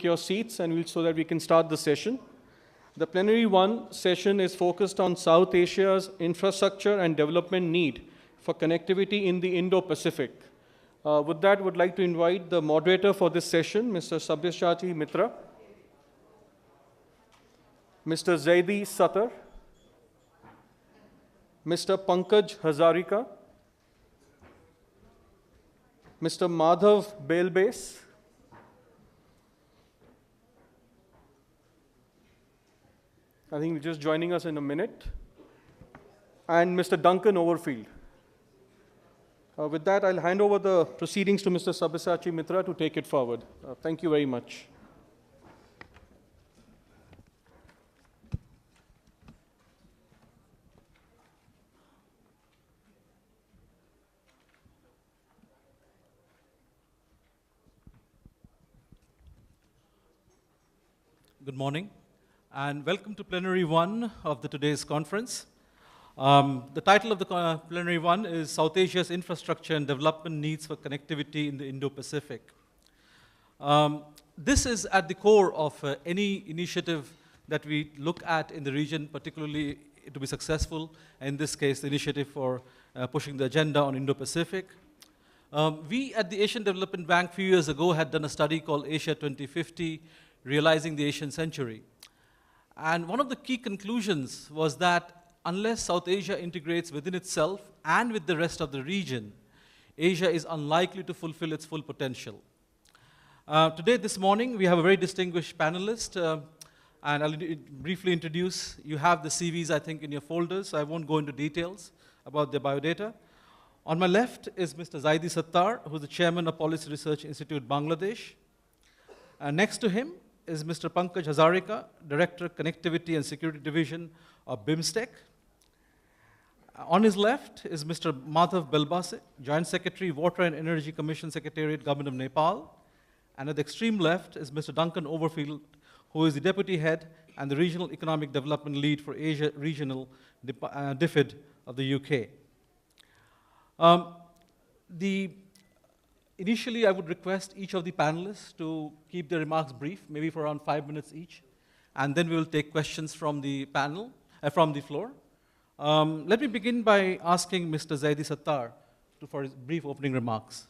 your seats and so that we can start the session. The Plenary 1 session is focused on South Asia's infrastructure and development need for connectivity in the Indo-Pacific. With that, I would like to invite the moderator for this session, Mr. Sabyasachi Mitra, Mr. Zaidi Sattar, Mr. Pankaj Hazarika, Mr. Madhav Belbase, I think he's just joining us in a minute, and Mr. Duncan Overfield. With that, I'll hand over the proceedings to Mr. Sabyasachi Mitra to take it forward. Thank you very much. Good morning, and welcome to Plenary 1 of today's conference. The title of the Plenary 1 is South Asia's Infrastructure and Development Needs for Connectivity in the Indo-Pacific. This is at the core of any initiative that we look at in the region, particularly to be successful. In this case, the initiative for pushing the agenda on Indo-Pacific. We at the Asian Development Bank a few years ago had done a study called Asia 2050, Realizing the Asian Century. And one of the key conclusions was that unless South Asia integrates within itself and with the rest of the region, Asia is unlikely to fulfill its full potential. Today, this morning, we have a very distinguished panelist, and I'll briefly introduce. You have the CVs, I think, in your folders, so I won't go into details about their biodata. On my left is Mr. Zaidi Sattar, who's the chairman of Policy Research Institute, Bangladesh. Next to him is Mr. Pankaj Hazarika, Director, Connectivity and Security Division of BIMSTEC. On his left is Mr. Madhav Belbase, Joint Secretary, Water and Energy Commission Secretariat, Government of Nepal. And at the extreme left is Mr. Duncan Overfield, who is the Deputy Head and the Regional Economic Development Lead for Asia Regional DFID of the UK. Initially, I would request each of the panelists to keep their remarks brief, maybe for around 5 minutes each, and then we will take questions from the panel, from the floor. Let me begin by asking Mr. Zaidi Sattar for his brief opening remarks.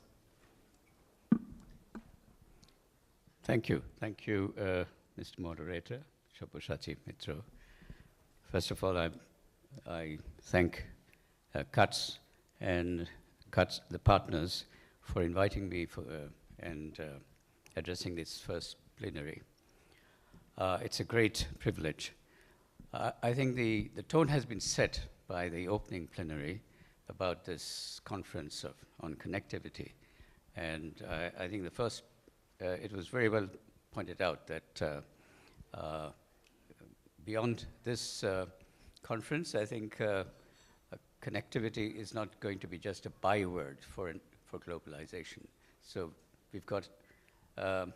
Thank you, Mr. Moderator, Sabyasachi Mitra. First of all, I thank CUTS and the partners for inviting me and addressing this first plenary. It's a great privilege. I think the tone has been set by the opening plenary about this conference on connectivity. And I think the first, it was very well pointed out that beyond this conference, I think connectivity is not going to be just a byword for globalization. So we've got to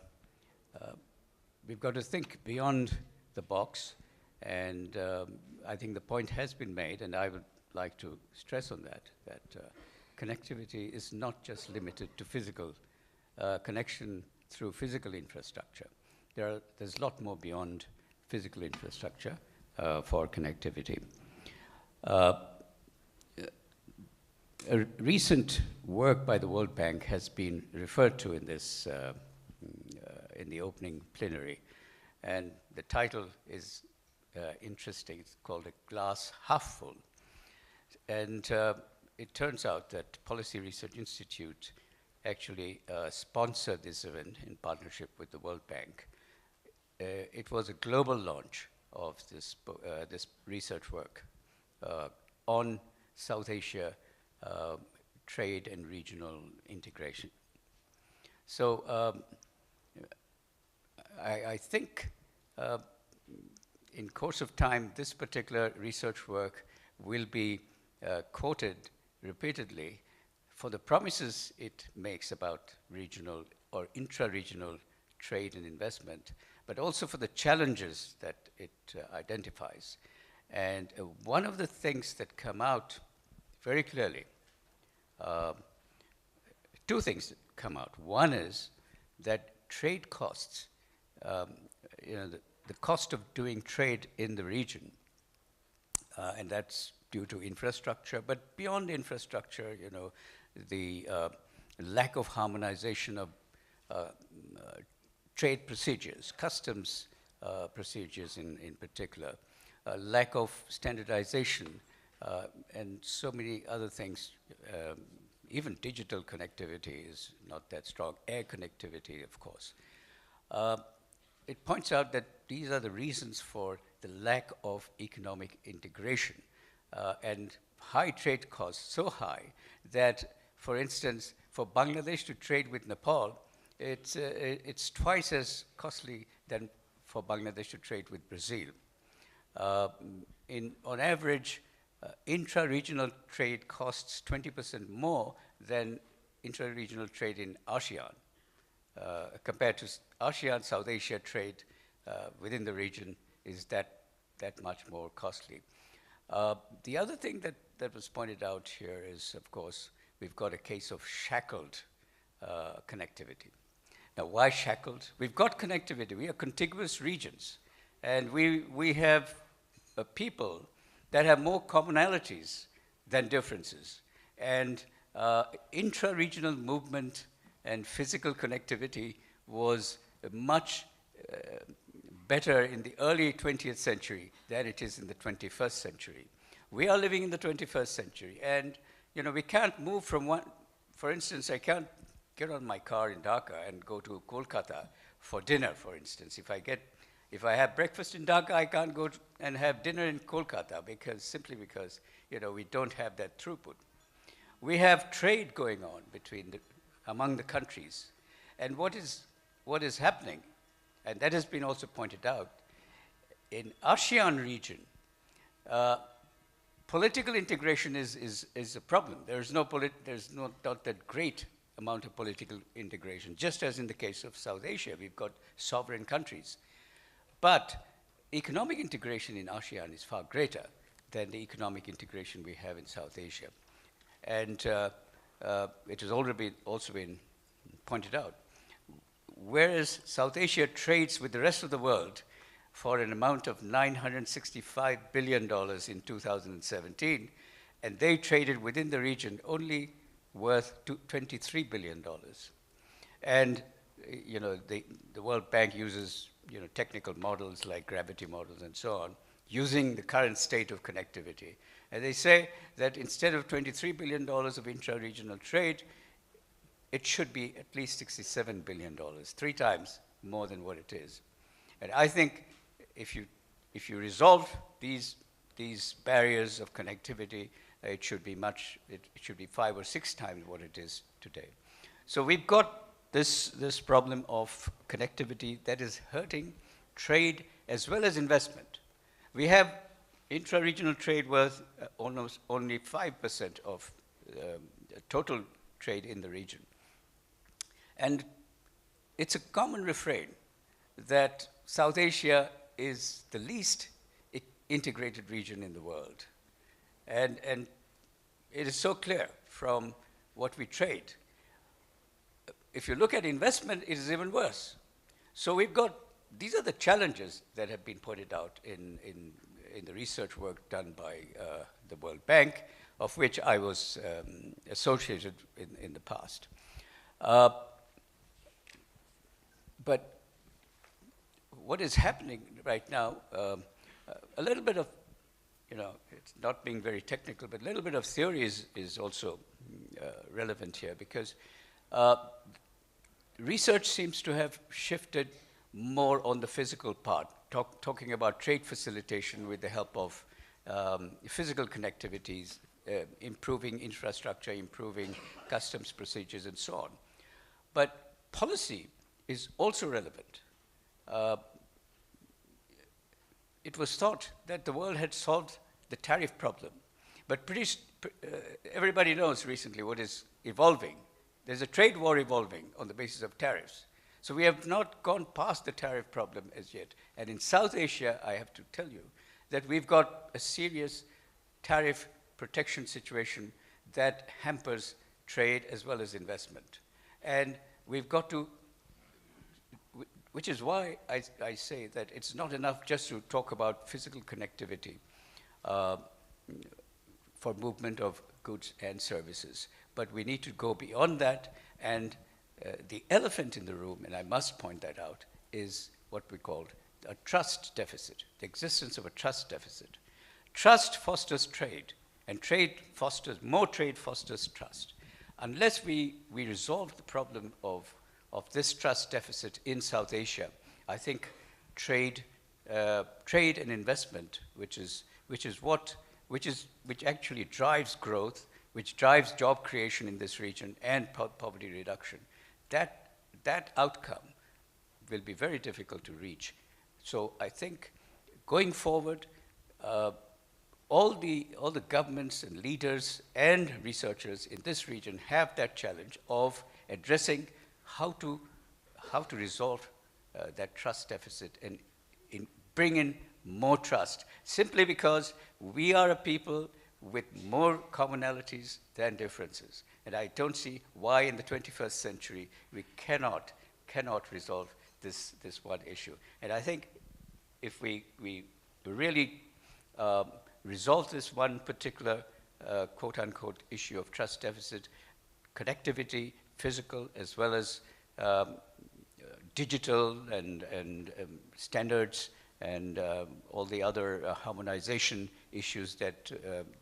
think beyond the box, and I think the point has been made, and I would like to stress on that connectivity is not just limited to physical connection through physical infrastructure. There's a lot more beyond physical infrastructure for connectivity. A recent work by the World Bank has been referred to in this, in the opening plenary, and the title is interesting. It's called A Glass Half Full. And it turns out that Policy Research Institute actually sponsored this event in partnership with the World Bank. It was a global launch of this research work on South Asia trade and regional integration. So I think in course of time, this particular research work will be quoted repeatedly for the promises it makes about regional or intra-regional trade and investment, but also for the challenges that it identifies. And one of the things that come out very clearly, two things come out. One is that trade costs the cost of doing trade in the region, and that's due to infrastructure, but beyond infrastructure, the lack of harmonization of trade procedures, customs procedures in particular, lack of standardization, and so many other things. Even digital connectivity is not that strong. Air connectivity, of course. It points out that these are the reasons for the lack of economic integration and high trade costs, so high that, for instance, for Bangladesh to trade with Nepal, it's twice as costly than for Bangladesh to trade with Brazil. On average, intra-regional trade costs 20% more than intra-regional trade in ASEAN. Compared to ASEAN, South Asia trade within the region is that much more costly. The other thing that was pointed out here is, of course, we've got a case of shackled connectivity. Now, why shackled? We've got connectivity. We are contiguous regions. And we have people that have more commonalities than differences. And intra-regional movement and physical connectivity was much better in the early 20th century than it is in the 21st century. We are living in the 21st century, and we can't move from one. For instance, I can't get on my car in Dhaka and go to Kolkata for dinner, for instance. If I have breakfast in Dhaka, I can't go and have dinner in Kolkata simply because we don't have that throughput. We have trade going on among the countries, and what is happening, and that has been also pointed out, in ASEAN region, political integration is a problem. There's not that great amount of political integration, just as in the case of South Asia, we've got sovereign countries. But economic integration in ASEAN is far greater than the economic integration we have in South Asia. And it has already also been pointed out. Whereas South Asia trades with the rest of the world for an amount of $965 billion in 2017, and they traded within the region only worth $23 billion. And the World Bank uses technical models like gravity models and so on, using the current state of connectivity. And they say that instead of $23 billion of intra-regional trade, it should be at least $67 billion, 3 times more than what it is. And I think if you resolve these barriers of connectivity, it should be 5 or 6 times what it is today. So we've got this problem of connectivity that is hurting trade as well as investment. We have intra-regional trade worth almost only 5% of total trade in the region. And it's a common refrain that South Asia is the least integrated region in the world. And it is so clear from what we trade. If you look at investment, it is even worse. So these are the challenges that have been pointed out in the research work done by the World Bank, of which I was associated in the past. But what is happening right now, a little bit of, it's not being very technical, but a little bit of theory is also relevant here, because research seems to have shifted more on the physical part, talking about trade facilitation with the help of physical connectivities, improving infrastructure, improving customs procedures, and so on. But policy is also relevant. It was thought that the world had solved the tariff problem, but everybody knows recently what is evolving. There's a trade war evolving on the basis of tariffs. So we have not gone past the tariff problem as yet. And in South Asia, I have to tell you that we've got a serious tariff protection situation that hampers trade as well as investment. And we've got to which is why I say that it's not enough just to talk about physical connectivity for movement of goods and services, but we need to go beyond that, and the elephant in the room, and I must point that out, is what we call a trust deficit, the existence of a trust deficit. Trust fosters trade, and more trade fosters trust. Unless we resolve the problem of this trust deficit in South Asia, I think trade and investment, which actually drives growth, which drives job creation in this region and poverty reduction, that outcome will be very difficult to reach. So I think going forward, all the governments and leaders and researchers in this region have that challenge of addressing how to resolve that trust deficit and bring in more trust, simply because we are a people with more commonalities than differences. And I don't see why in the 21st century we cannot resolve this one issue. And I think if we really resolve this one particular quote-unquote issue of trust deficit, connectivity, physical as well as digital and standards and all the other harmonization issues that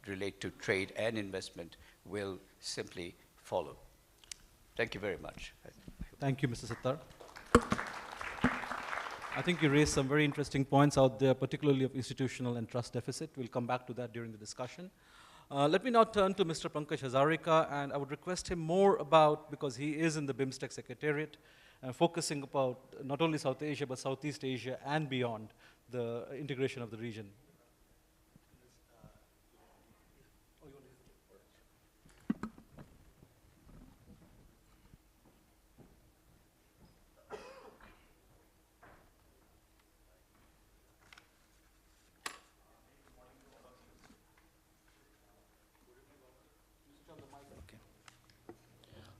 relate to trade and investment will simply follow. Thank you very much. Thank you, Mr. Sattar. I think you raised some very interesting points out there, particularly of institutional and trust deficit. We'll come back to that during the discussion. Let me now turn to Mr. Pankaj Hazarika, and I would request him more about, because he is in the BIMSTEC Secretariat, focusing about not only South Asia, but Southeast Asia and beyond, the integration of the region.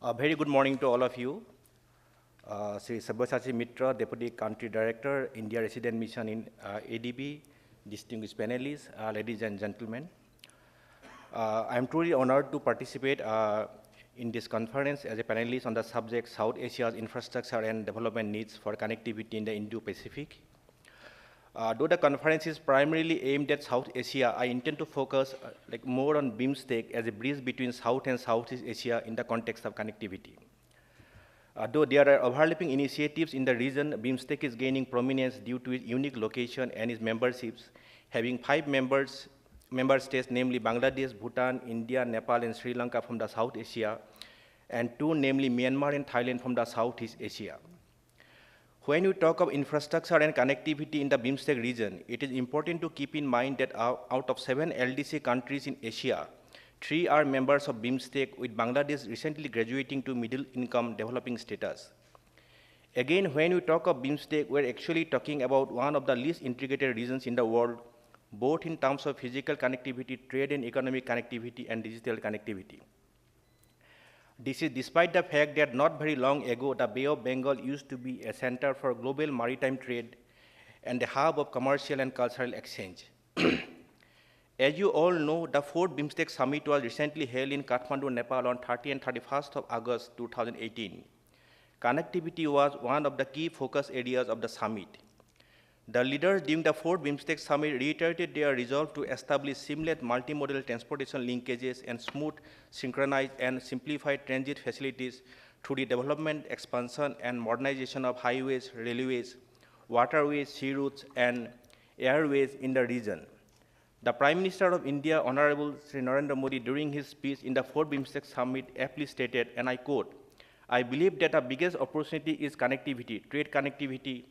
A very good morning to all of you. Sri Sabyasachi Mitra, Deputy Country Director, India Resident Mission in ADB, distinguished panelists, ladies and gentlemen. I am truly honored to participate in this conference as a panelist on the subject South Asia's infrastructure and development needs for connectivity in the Indo-Pacific. Though the conference is primarily aimed at South Asia, I intend to focus more on BIMSTEC as a bridge between South and Southeast Asia in the context of connectivity. Though there are overlapping initiatives in the region, BIMSTEC is gaining prominence due to its unique location and its memberships, having 5 member states, namely Bangladesh, Bhutan, India, Nepal, and Sri Lanka from the South Asia, and 2, namely Myanmar and Thailand from the Southeast Asia. When we talk of infrastructure and connectivity in the BIMSTEC region, it is important to keep in mind that out of 7 LDC countries in Asia, 3 are members of BIMSTEC, with Bangladesh recently graduating to middle-income developing status. Again, when we talk of BIMSTEC, we're actually talking about one of the least integrated regions in the world, both in terms of physical connectivity, trade and economic connectivity, and digital connectivity. This is despite the fact that not very long ago, the Bay of Bengal used to be a center for global maritime trade and a hub of commercial and cultural exchange. As you all know, the 4th BIMSTEC Summit was recently held in Kathmandu, Nepal on 30 and 31st of August 2018. Connectivity was one of the key focus areas of the summit. The leaders during the 4th BIMSTEC Summit reiterated their resolve to establish seamless multimodal transportation linkages and smooth, synchronized, and simplified transit facilities through the development, expansion, and modernization of highways, railways, waterways, sea routes, and airways in the region. The Prime Minister of India, Honorable Sri Narendra Modi, during his speech in the 4th BIMSTEC Summit, aptly stated, and I quote, "I believe that the biggest opportunity is connectivity, trade connectivity,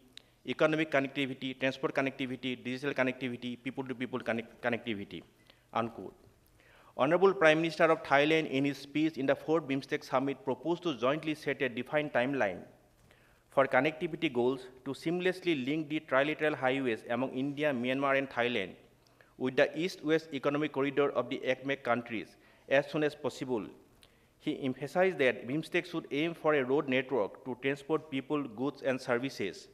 economic connectivity, transport connectivity, digital connectivity, people-to-people connectivity," unquote. Honorable Prime Minister of Thailand, in his speech in the 4th BIMSTEC Summit, proposed to jointly set a defined timeline for connectivity goals to seamlessly link the trilateral highways among India, Myanmar, and Thailand with the East-West economic corridor of the ACMEC countries as soon as possible. He emphasized that BIMSTEC should aim for a road network to transport people, goods, and services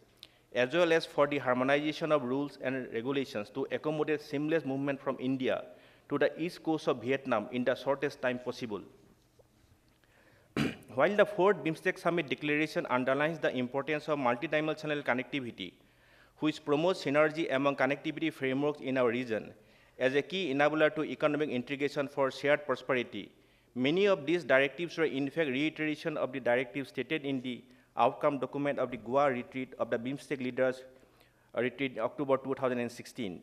as well as for the harmonization of rules and regulations to accommodate seamless movement from India to the east coast of Vietnam in the shortest time possible. While the fourth BIMSTEC Summit declaration underlines the importance of multidimensional connectivity, which promotes synergy among connectivity frameworks in our region as a key enabler to economic integration for shared prosperity, many of these directives were in fact reiteration of the directives stated in the outcome document of the Goa retreat of the BIMSTEC leaders retreat in October 2016.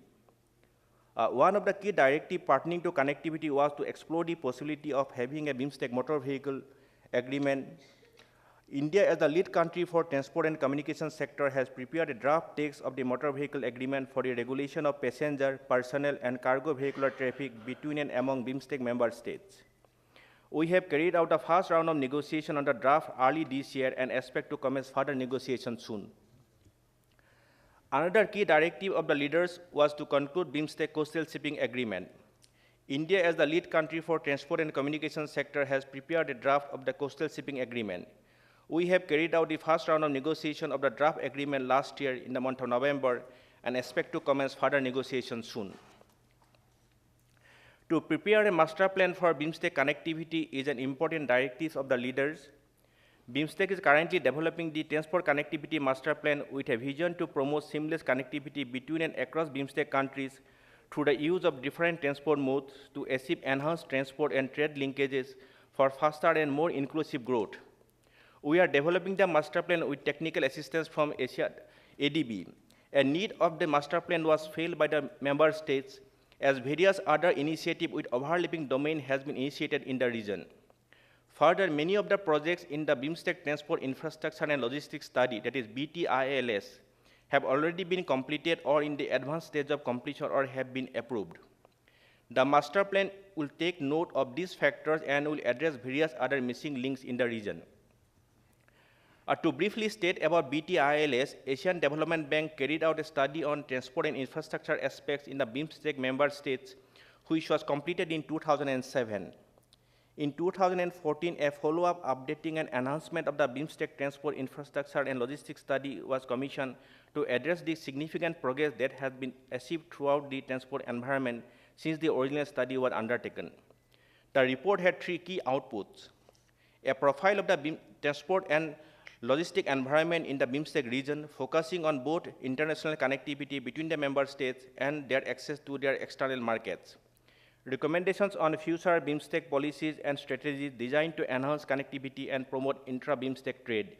One of the key directives pertaining to connectivity was to explore the possibility of having a BIMSTEC motor vehicle agreement. India, as the lead country for transport and communication sector, has prepared a draft text of the motor vehicle agreement for the regulation of passenger, personnel, and cargo vehicular traffic between and among BIMSTEC member states. We have carried out the first round of negotiation on the draft early this year and expect to commence further negotiations soon. Another key directive of the leaders was to conclude BIMSTEC coastal shipping agreement. India, as the lead country for transport and communication sector, has prepared a draft of the coastal shipping agreement. We have carried out the first round of negotiation of the draft agreement last year in the month of November and expect to commence further negotiations soon. To prepare a master plan for BIMSTEC connectivity is an important directive of the leaders. BIMSTEC is currently developing the transport connectivity master plan with a vision to promote seamless connectivity between and across BIMSTEC countries through the use of different transport modes to achieve enhanced transport and trade linkages for faster and more inclusive growth. We are developing the master plan with technical assistance from Asia ADB. A need of the master plan was filled by the member states as various other initiatives with overlapping domain has been initiated in the region. Further, many of the projects in the BIMSTEC Transport Infrastructure and Logistics Study, that is BTILS, have already been completed or in the advanced stage of completion or have been approved. The master plan will take note of these factors and will address various other missing links in the region. To briefly state about BTILS, Asian Development Bank carried out a study on transport and infrastructure aspects in the BIMSTEC member states, which was completed in 2007. In 2014, a follow-up updating and enhancement of the BIMSTEC Transport Infrastructure and Logistics Study was commissioned to address the significant progress that has been achieved throughout the transport environment since the original study was undertaken. The report had three key outputs: a profile of the transport and logistic environment in the BIMSTEC region, focusing on both international connectivity between the member states and their access to their external markets. Recommendations on future BIMSTEC policies and strategies designed to enhance connectivity and promote intra-BIMSTEC trade,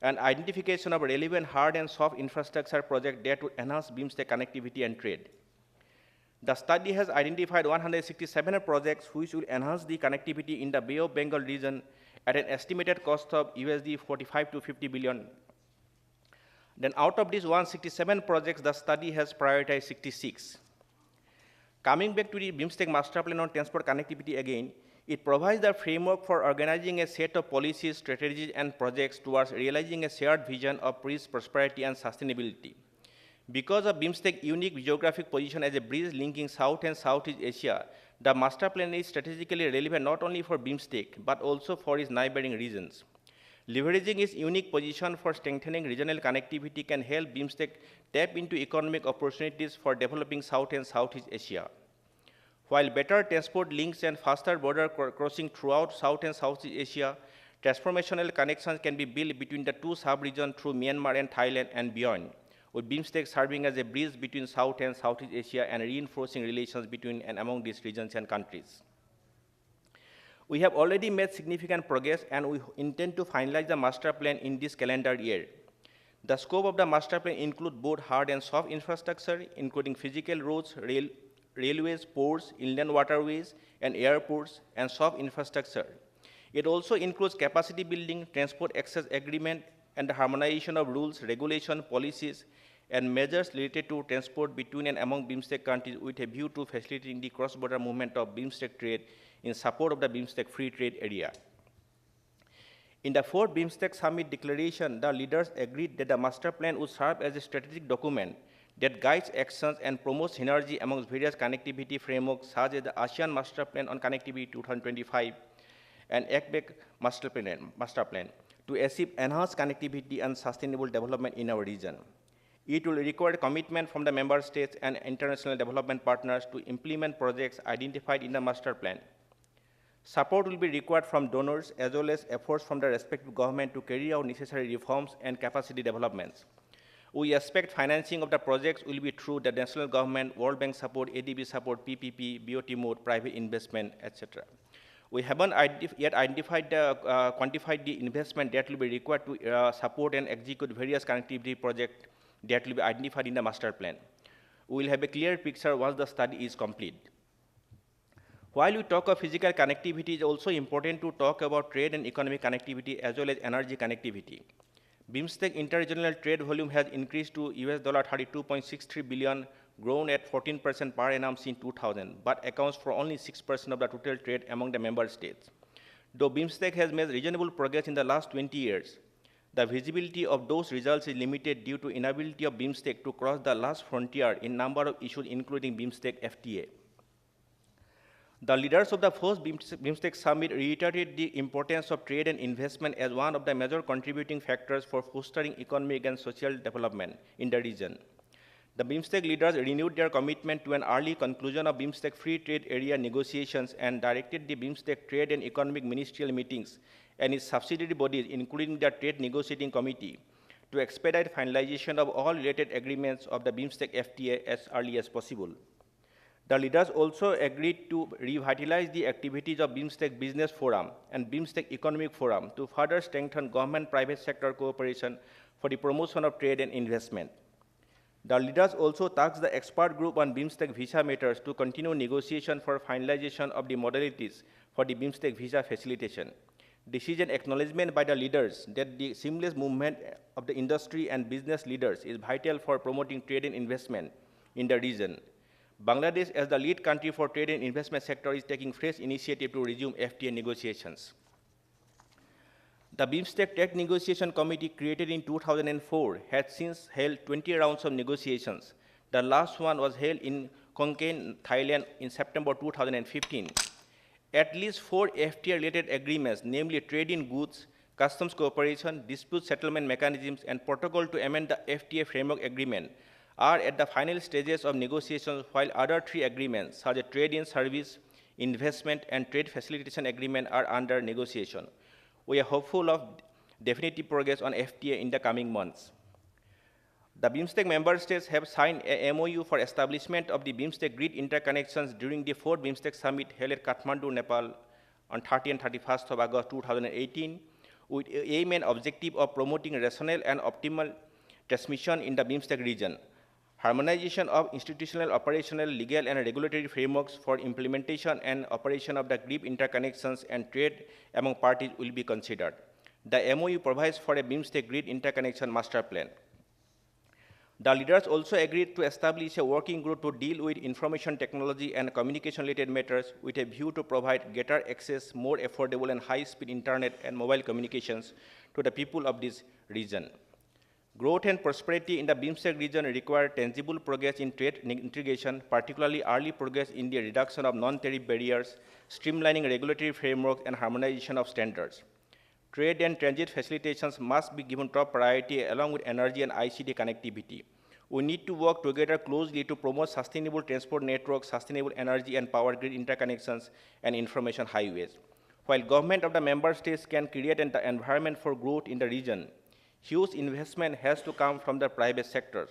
and identification of relevant hard and soft infrastructure projects that would enhance BIMSTEC connectivity and trade. The study has identified 167 projects which will enhance the connectivity in the Bay of Bengal region at an estimated cost of USD 45 to 50 billion. Then out of these 167 projects, the study has prioritized 66. Coming back to the BIMSTEC Master Plan on Transport Connectivity again, it provides the framework for organizing a set of policies, strategies, and projects towards realizing a shared vision of peace, prosperity, and sustainability. Because of BIMSTEC's unique geographic position as a bridge linking South and Southeast Asia, the master plan is strategically relevant not only for BIMSTEC, but also for its neighboring regions. Leveraging its unique position for strengthening regional connectivity can help BIMSTEC tap into economic opportunities for developing South and Southeast Asia. While better transport links and faster border crossing throughout South and Southeast Asia, transformational connections can be built between the two sub-regions through Myanmar and Thailand and beyond, with BIMSTEC serving as a bridge between South and Southeast Asia and reinforcing relations between and among these regions and countries. We have already made significant progress and we intend to finalize the master plan in this calendar year. The scope of the master plan includes both hard and soft infrastructure, including physical roads, railways, ports, inland waterways, and airports, and soft infrastructure. It also includes capacity building, transport access agreement, and the harmonization of rules, regulation, policies, and measures related to transport between and among BIMSTEC countries with a view to facilitating the cross-border movement of BIMSTEC trade in support of the BIMSTEC free trade area. In the fourth BIMSTEC summit declaration, the leaders agreed that the master plan would serve as a strategic document that guides actions and promotes synergy amongst various connectivity frameworks such as the ASEAN Master Plan on Connectivity 2025 and ACPEC Master Plan to achieve enhanced connectivity and sustainable development in our region. It will require commitment from the member states and international development partners to implement projects identified in the master plan. Support will be required from donors as well as efforts from the respective government to carry out necessary reforms and capacity developments. We expect financing of the projects will be through the national government, World Bank support, ADB support, PPP, BOT mode, private investment, etc. We haven't yet identified quantified the investment that will be required to support and execute various connectivity projects that will be identified in the master plan. We will have a clear picture once the study is complete. While we talk of physical connectivity, it is also important to talk about trade and economic connectivity as well as energy connectivity. BIMSTEC interregional trade volume has increased to US $32.63 billion, grown at 14% per annum since 2000, but accounts for only 6% of the total trade among the member states. Though BIMSTEC has made reasonable progress in the last 20 years, the visibility of those results is limited due to inability of BIMSTEC to cross the last frontier in number of issues, including BIMSTEC FTA. The leaders of the first BIMSTEC summit reiterated the importance of trade and investment as one of the major contributing factors for fostering economic and social development in the region. The BIMSTEC leaders renewed their commitment to an early conclusion of BIMSTEC free trade area negotiations and directed the BIMSTEC trade and economic ministerial meetings and its subsidiary bodies, including the Trade Negotiating Committee, to expedite finalization of all related agreements of the BIMSTEC FTA as early as possible. The leaders also agreed to revitalize the activities of BIMSTEC Business Forum and BIMSTEC Economic Forum to further strengthen government-private sector cooperation for the promotion of trade and investment. The leaders also tasked the expert group on BIMSTEC visa matters to continue negotiation for finalization of the modalities for the BIMSTEC visa facilitation. Decision acknowledgement by the leaders that the seamless movement of the industry and business leaders is vital for promoting trade and investment in the region. Bangladesh, as the lead country for trade and investment sector, is taking fresh initiative to resume FTA negotiations. The BIMSTEC Tech Negotiation Committee, created in 2004, has since held 20 rounds of negotiations. The last one was held in Konkan, Thailand in September 2015. At least 4 FTA-related agreements, namely trade in goods, customs cooperation, dispute settlement mechanisms, and protocol to amend the FTA framework agreement, are at the final stages of negotiations, while other 3 agreements, such as trade in service, investment, and trade facilitation agreement, are under negotiation. We are hopeful of definitive progress on FTA in the coming months. The BIMSTEC member states have signed a MOU for establishment of the BIMSTEC grid interconnections during the 4th BIMSTEC summit held at Kathmandu, Nepal on 30 and 31st of August 2018, with aim and objective of promoting rational and optimal transmission in the BIMSTEC region. Harmonization of institutional, operational, legal, and regulatory frameworks for implementation and operation of the grid interconnections and trade among parties will be considered. The MOU provides for a BIMSTEC grid interconnection master plan. The leaders also agreed to establish a working group to deal with information technology and communication-related matters with a view to provide greater access, more affordable and high-speed internet and mobile communications to the people of this region. Growth and prosperity in the BIMSTEC region require tangible progress in trade integration, particularly early progress in the reduction of non-tariff barriers, streamlining regulatory frameworks, and harmonization of standards. Trade and transit facilitations must be given top priority along with energy and ICT connectivity. We need to work together closely to promote sustainable transport networks, sustainable energy and power grid interconnections, and information highways. While government of the member states can create an environment for growth in the region, huge investment has to come from the private sector.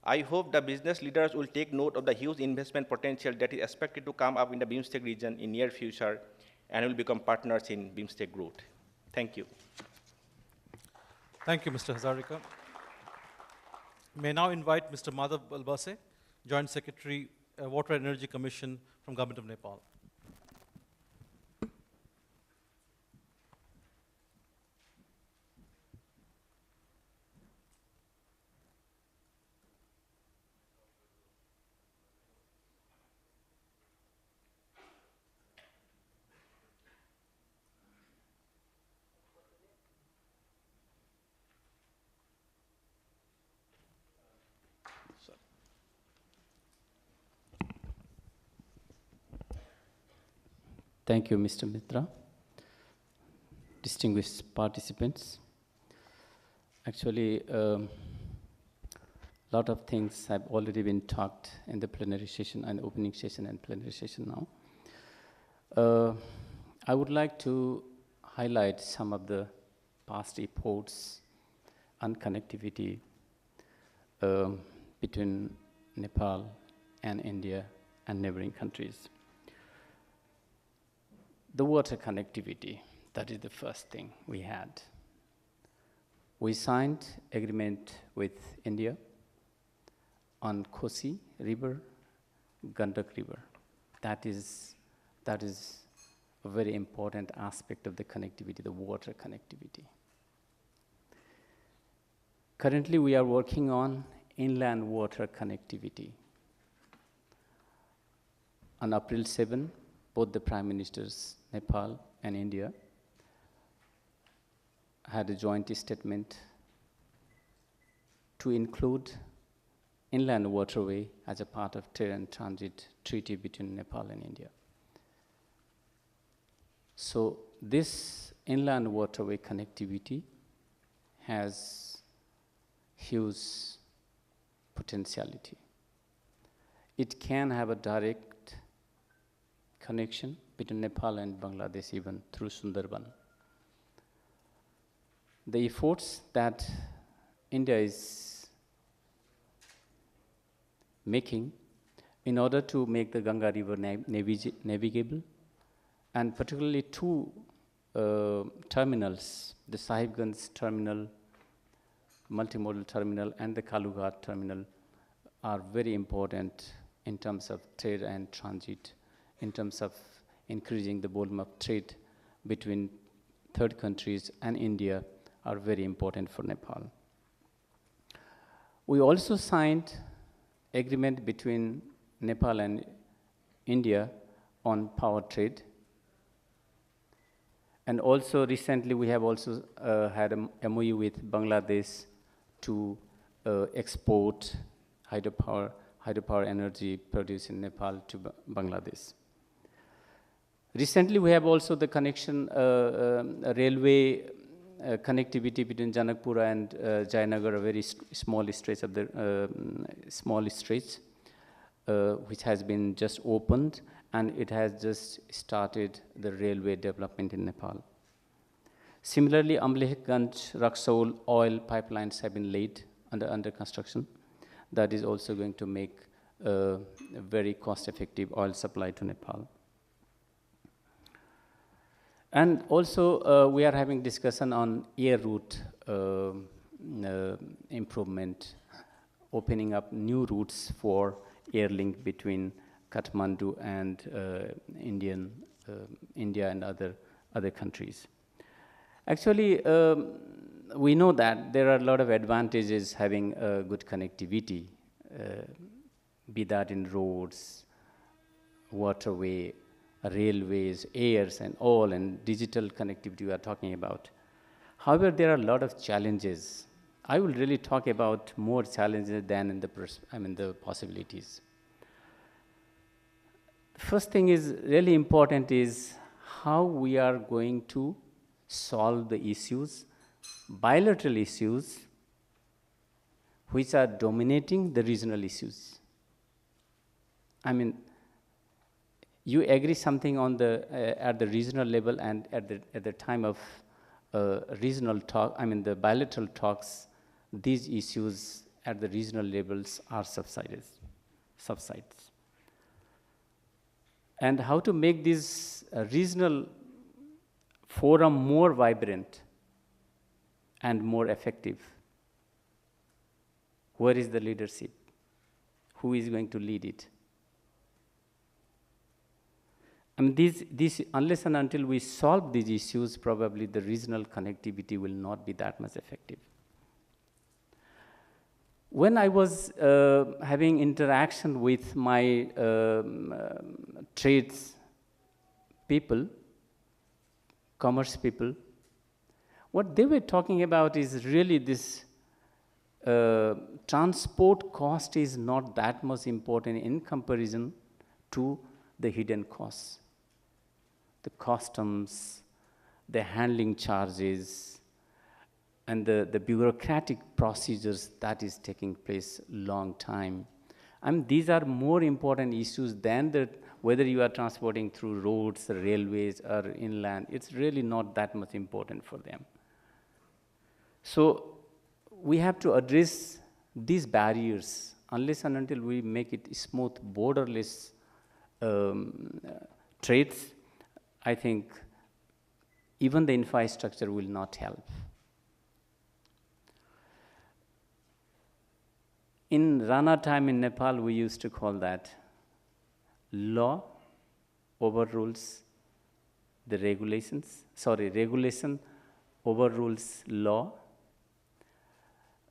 I hope the business leaders will take note of the huge investment potential that is expected to come up in the BIMSTEC region in near future and will become partners in BIMSTEC growth. Thank you. Thank you, Mr. Hazarika. May now invite Mr. Madhav Belbase, Joint Secretary, Water and Energy Commission from Government of Nepal. Thank you, Mr. Mitra. Distinguished participants. Actually, A lot of things have already been talked in the plenary session and opening session and plenary session now. I would like to highlight some of the past reports on connectivity between Nepal and India and neighboring countries. The water connectivity, that is the first thing we had. We signed agreement with India on Kosi River, Gandak River. That is a very important aspect of the connectivity, the water connectivity. Currently, we are working on inland water connectivity. On April 7, both the Prime Ministers, Nepal and India, had a joint statement to include inland waterway as a part of trade and transit treaty between Nepal and India. So this inland waterway connectivity has huge potentiality. It can have a direct connection between Nepal and Bangladesh, even through Sundarban. The efforts that India is making in order to make the Ganga River navigable, and particularly two terminals, the Sahibganj terminal, multimodal terminal, and the Kalughat terminal, are very important in terms of trade and transit, in terms of increasing the volume of trade between third countries and India, are very important for Nepal. We also signed agreement between Nepal and India on power trade. And also recently we have also had a MOU with Bangladesh to export hydropower energy produced in Nepal to Bangladesh. Recently we have also the connection, railway connectivity between Janakpura and Jayanagar, a very small stretch of the which has been just opened, and it has just started the railway development in Nepal. Similarly, Amlekganj, Raxaul oil pipelines have been laid under construction. That is also going to make a very cost-effective oil supply to Nepal. And also, we are having discussion on air route improvement, opening up new routes for air link between Kathmandu and India and other countries. Actually, we know that there are a lot of advantages having good connectivity, be that in roads, waterway, railways, airs, and all, and digital connectivity we are talking about. However, there are a lot of challenges. I will really talk about more challenges than in the possibilities. The first thing is really important is how we are going to solve the issues, bilateral issues, which are dominating the regional issues. I mean, you agree something on the at the regional level, and at the time of regional talk, the bilateral talks, these issues at the regional levels are subsides. And how to make this regional forum more vibrant and more effective? Where is the leadership? Who is going to lead it? Unless and until we solve these issues, probably the regional connectivity will not be that much effective. When I was having interaction with my trades people, commerce people, what they were talking about is really this transport cost is not that much important in comparison to the hidden costs. The customs, the handling charges, and the bureaucratic procedures that is taking place long time. These are more important issues than whether you are transporting through roads, railways, or inland. It's really not that much important for them. So we have to address these barriers. Unless and until we make it smooth, borderless trades, I think even the infrastructure will not help. In Rana time in Nepal, we used to call that law overrules the regulations. Sorry, regulation overrules law.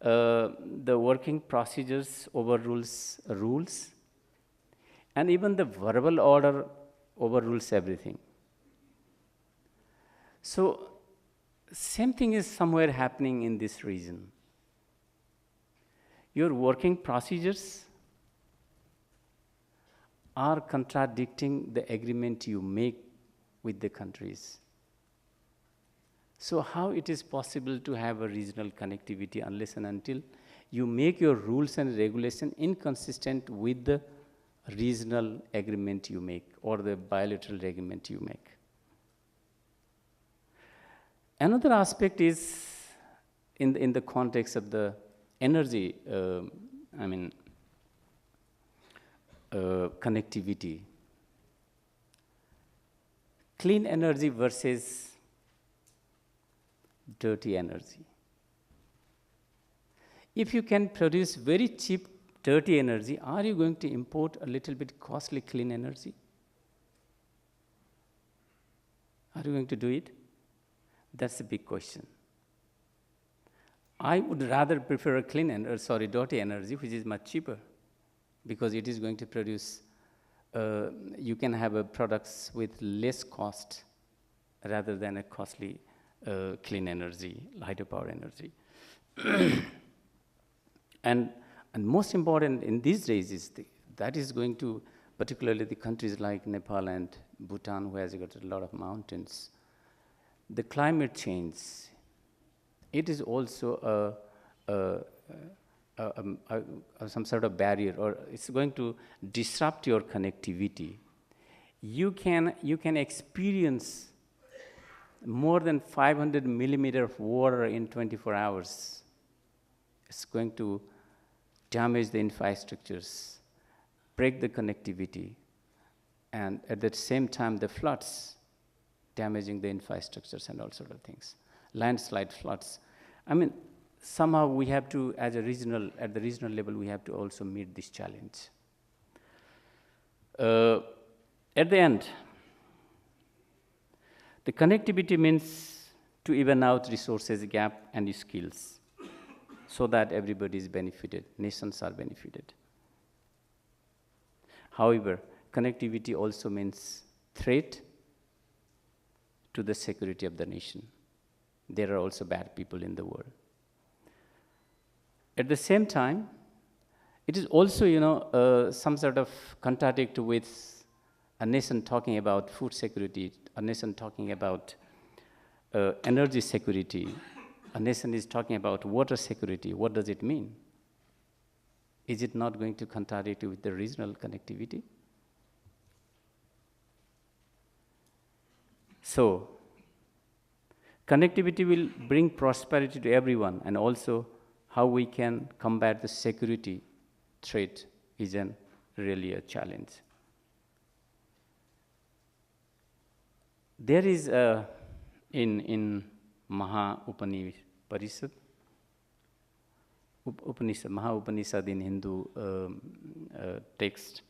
The working procedures overrules rules, and even the verbal order overrules everything. So, same thing is somewhere happening in this region. Your working procedures are contradicting the agreement you make with the countries. So how it is possible to have a regional connectivity unless and until you make your rules and regulation inconsistent with the regional agreement you make or the bilateral agreement you make? Another aspect is in the context of the energy, connectivity. Clean energy versus dirty energy. If you can produce very cheap dirty energy, are you going to import a little bit costly clean energy? Are you going to do it? That's a big question. I would rather prefer a dirty energy, which is much cheaper, because it is going to produce, you can have products with less cost rather than a costly clean energy, hydropower energy. and most important in these days is that is going to, particularly the countries like Nepal and Bhutan, who has got a lot of mountains, the climate change, it is also some sort of barrier, or it's going to disrupt your connectivity. You can experience more than 500 millimeter of water in 24 hours. It's going to damage the infrastructures, break the connectivity, and at the same time the floods, damaging the infrastructures and all sort of things. Landslide floods. Somehow we have to, at the regional level, we have to also meet this challenge. At the end, the connectivity means to even out resources gap and skills so that everybody is benefited, nations are benefited. However, connectivity also means threat to the security of the nation. There are also bad people in the world. At the same time, it is also, some sort of contradict with a nation talking about food security, a nation talking about energy security, a nation is talking about water security. What does it mean? Is it not going to contradict with the regional connectivity? So, connectivity will bring prosperity to everyone, and also how we can combat the security threat is really a challenge. There is in Maha Upanishad, Maha Upanishad in Hindu text,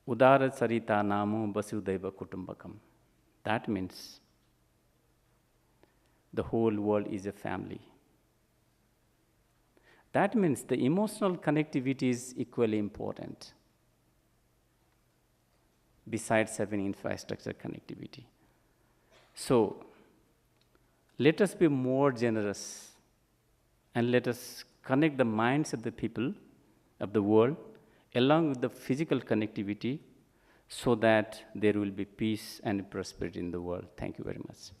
Udara Sarita Namo Vasudhaiva Kutumbakam. That means the whole world is a family. That means the emotional connectivity is equally important besides having infrastructure connectivity. So, let us be more generous and let us connect the minds of the people of the world along with the physical connectivity so that there will be peace and prosperity in the world. Thank you very much.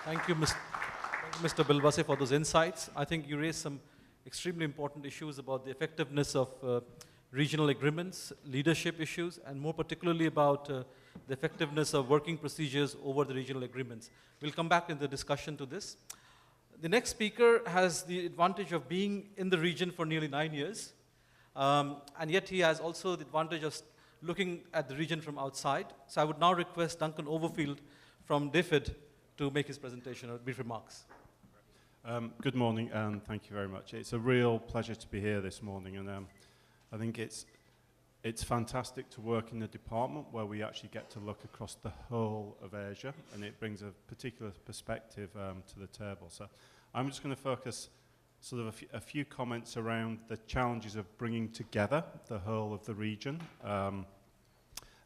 Thank you, Mr. Belbase, for those insights. I think you raised some extremely important issues about the effectiveness of regional agreements, leadership issues, and more particularly about the effectiveness of working procedures over the regional agreements. We'll come back in the discussion to this. The next speaker has the advantage of being in the region for nearly 9 years, and yet he has also the advantage of looking at the region from outside. So I would now request Duncan Overfield from DFID to make his presentation or brief remarks. Good morning, and thank you very much. It's a real pleasure to be here this morning, and I think it's fantastic to work in a department where we actually get to look across the whole of Asia, and it brings a particular perspective to the table. So I'm just going to focus sort of a few comments around the challenges of bringing together the whole of the region,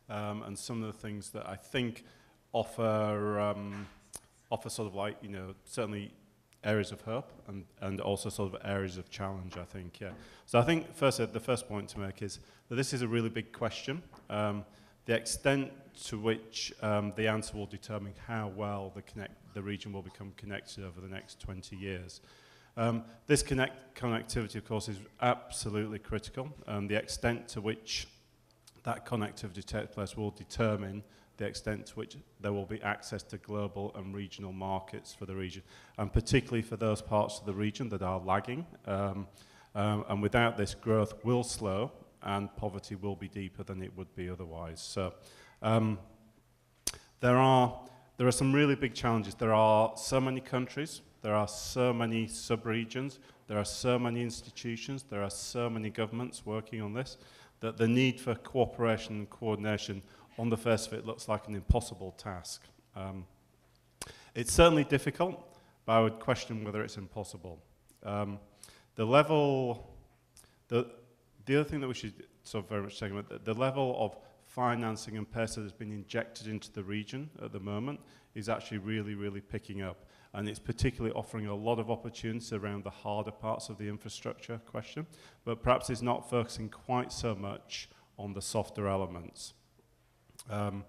and some of the things that I think offer sort of like, certainly areas of hope and also sort of areas of challenge, I think, yeah. So I think the first point to make is that this is a really big question. The extent to which the answer will determine how well the region will become connected over the next 20 years. This connectivity, of course, is absolutely critical. The extent to which that connectivity takes place will determine the extent to which there will be access to global and regional markets for the region, and particularly for those parts of the region that are lagging. And without this, growth will slow and poverty will be deeper than it would be otherwise. So there are some really big challenges. There are so many countries, there are so many sub-regions, there are so many institutions, there are so many governments working on this, that the need for cooperation and coordination on the face of it looks like an impossible task. It's certainly difficult, but I would question whether it's impossible. The other thing that we should sort of very much take about, the level of financing and pace that has been injected into the region at the moment is actually really, really picking up. And it's particularly offering a lot of opportunities around the harder parts of the infrastructure question, but perhaps it's not focusing quite so much on the softer elements. Perhaps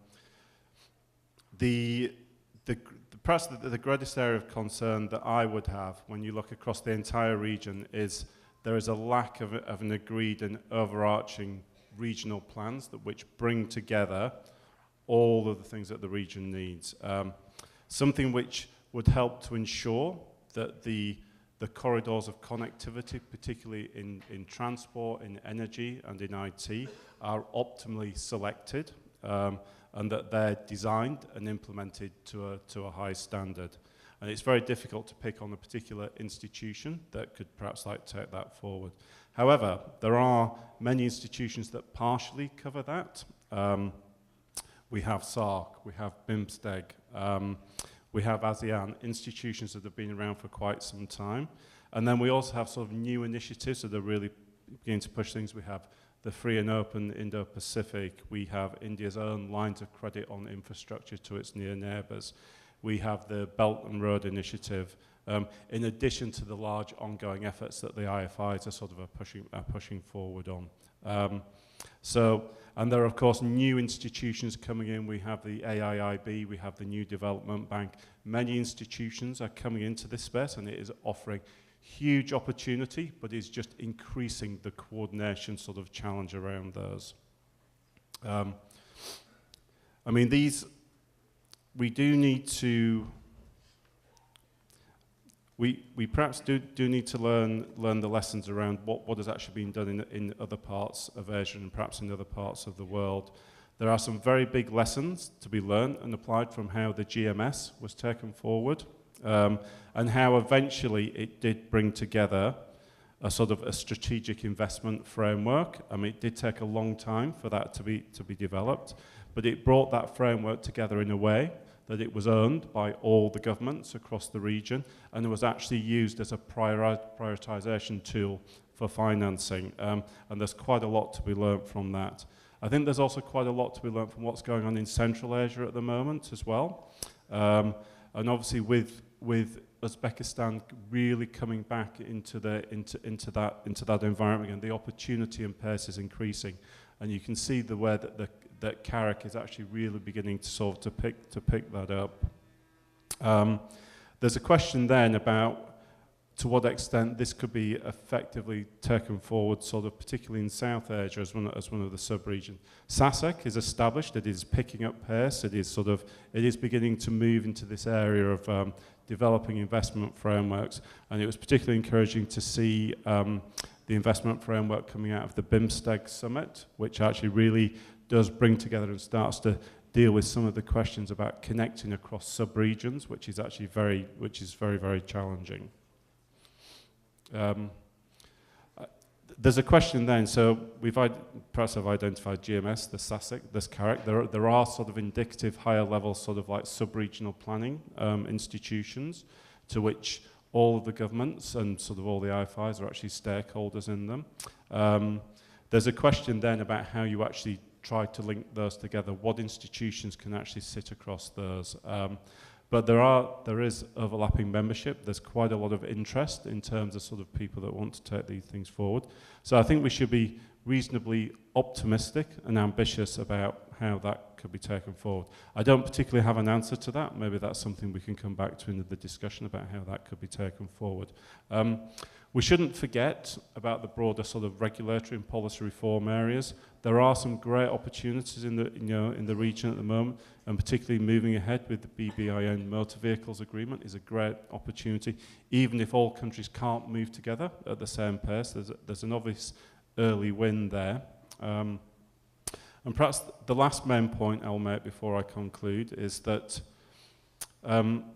the greatest area of concern that I would have when you look across the entire region is there is a lack of an agreed and overarching regional plans which bring together all of the things that the region needs. Something which would help to ensure that the corridors of connectivity, particularly in transport, in energy and in IT, are optimally selected, and that they're designed and implemented to a high standard. And it's very difficult to pick on a particular institution that could perhaps take that forward. However, there are many institutions that partially cover that. We have SAARC, we have BIMSTEG, we have ASEAN, institutions that have been around for quite some time. And then we also have sort of new initiatives that are really beginning to push things. We have the free and open Indo-Pacific. We have India's own lines of credit on infrastructure to its near neighbours. We have the Belt and Road Initiative, in addition to the large ongoing efforts that the IFIs are pushing forward on. And there are, of course, new institutions coming in. We have the AIIB, we have the New Development Bank. Many institutions are coming into this space, and it is offering huge opportunity, but is just increasing the coordination sort of challenge around those. I mean, we do need to, we perhaps do need to learn the lessons around what has actually been done in other parts of Asia and perhaps in other parts of the world. There are some very big lessons to be learned and applied from how the GMS was taken forward, and how eventually it did bring together a sort of a strategic investment framework. I mean, it did take a long time for that to be developed, but it brought that framework together in a way that it was owned by all the governments across the region, and it was actually used as a prioritization tool for financing. And there's quite a lot to be learned from that. I think there's also quite a lot to be learned from what's going on in Central Asia at the moment as well. And obviously with Uzbekistan really coming back into that environment again, the opportunity and pace is increasing, and you can see the way that CARIC is actually really beginning to pick that up. there's a question then about to what extent this could be effectively taken forward, sort of particularly in South Asia as one of the sub-regions. SASAC is established, it is picking up pace, it is beginning to move into this area of developing investment frameworks, and it was particularly encouraging to see the investment framework coming out of the BIMSTEC summit, which actually really does bring together and starts to deal with some of the questions about connecting across sub-regions, which is actually very, very challenging. There's a question then, so perhaps I've identified GMS, the SASIC, this character. There are sort of indicative higher level sort of like sub-regional planning institutions to which all of the governments and sort of all the IFIs are actually stakeholders in them. There's a question then about how you actually try to link those together, what institutions can actually sit across those. But there is overlapping membership. There's quite a lot of interest in terms of sort of people that want to take these things forward. So I think we should be reasonably optimistic and ambitious about how that could be taken forward. I don't particularly have an answer to that. Maybe that's something we can come back to in the discussion about how that could be taken forward. We shouldn't forget about the broader sort of regulatory and policy reform areas. There are some great opportunities in the region at the moment, and particularly moving ahead with the BBIN motor vehicles agreement is a great opportunity. Even if all countries can't move together at the same pace, there's an obvious early win there. And perhaps the last main point I'll make before I conclude is that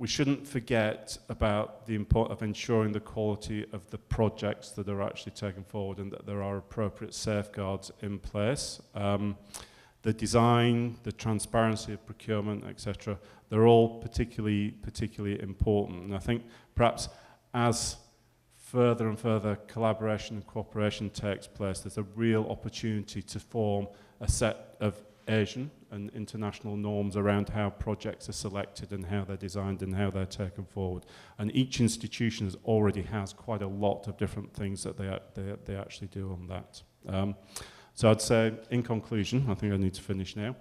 we shouldn't forget about the importance of ensuring the quality of the projects that are actually taken forward and that there are appropriate safeguards in place. The design, the transparency of procurement, etc., they're all particularly important. And I think perhaps as further and further collaboration and cooperation takes place, there's a real opportunity to form a set of Asian and international norms around how projects are selected and how they're designed and how they're taken forward. And each institution already has quite a lot of different things that they actually do on that. So I'd say, in conclusion, I think I need to finish now.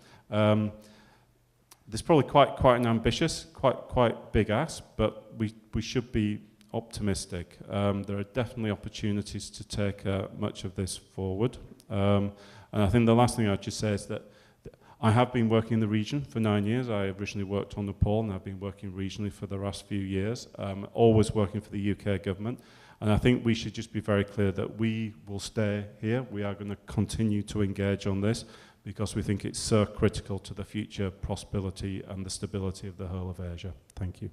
There's probably quite an ambitious, quite big ask, but we should be optimistic. There are definitely opportunities to take much of this forward. And I think the last thing I'd just say is that I have been working in the region for 9 years. I originally worked on Nepal, and I've been working regionally for the last few years, always working for the UK government. And I think we should just be very clear that we will stay here. We are going to continue to engage on this because we think it's so critical to the future prosperity and the stability of the whole of Asia. Thank you.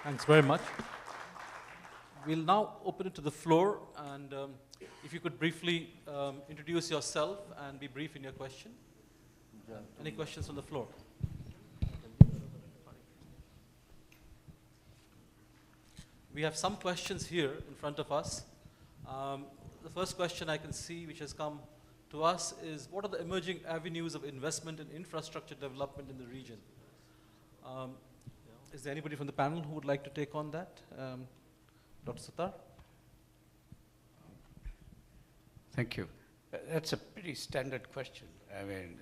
Thanks very much. We'll now open it to the floor, and if you could briefly introduce yourself and be brief in your question. Any questions on the floor? We have some questions here in front of us. The first question I can see which has come to us is, what are the emerging avenues of investment in infrastructure development in the region? Is there anybody from the panel who would like to take on that? Dr. Sattar? Thank you. That's a pretty standard question. I mean,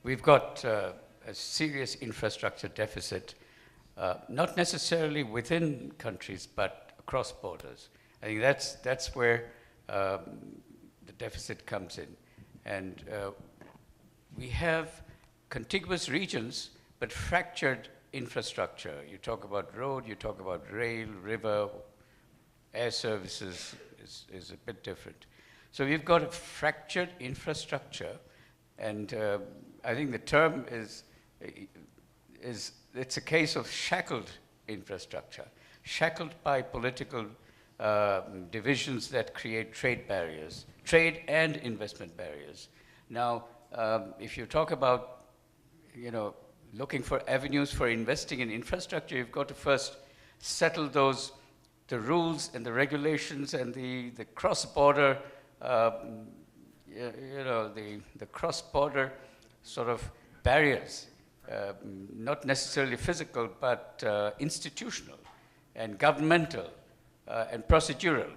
we've got a serious infrastructure deficit, not necessarily within countries, but across borders. I think that's where the deficit comes in. And we have contiguous regions, but fractured infrastructure. You talk about road, you talk about rail, river, air services is a bit different. So we've got a fractured infrastructure, and I think the term it's a case of shackled infrastructure, shackled by political divisions that create trade barriers, trade and investment barriers. Now, if you talk about, looking for avenues for investing in infrastructure, you've got to first settle the rules and the regulations and the cross-border, the cross-border sort of barriers, not necessarily physical, but institutional and governmental and procedural.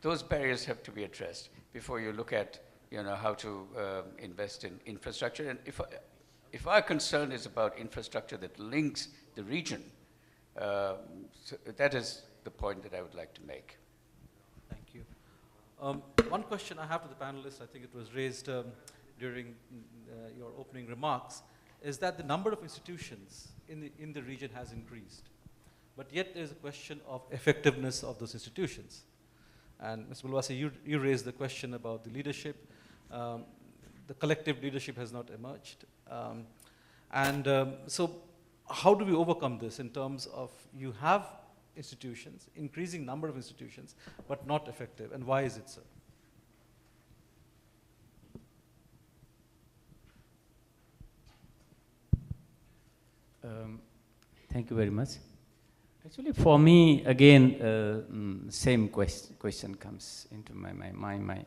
Those barriers have to be addressed before you look at, how to invest in infrastructure. And if our concern is about infrastructure that links the region So that is the point that I would like to make. Thank you. One question I have to the panelists, I think it was raised during your opening remarks, is that the number of institutions in the region has increased. But yet there's a question of effectiveness of those institutions. And Ms. Belbase, you raised the question about the leadership. The collective leadership has not emerged. So how do we overcome this in terms of you have institutions, increasing number of institutions, but not effective, and why is it so? Thank you very much. Actually, for me, again, same question comes into my mind.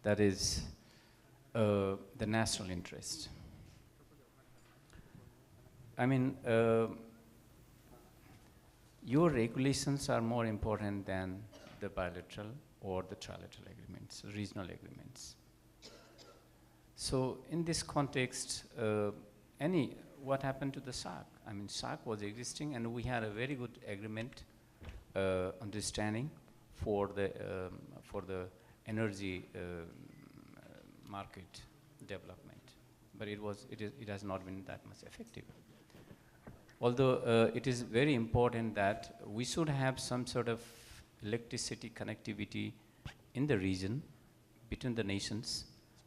That is the national interest. I mean, your regulations are more important than the bilateral or the trilateral agreements, regional agreements. So in this context, what happened to the SAC? I mean, SAC was existing, and we had a very good agreement, understanding for the energy market development, but it has not been that much effective. Although it is very important that we should have some sort of electricity connectivity in the region between the nations,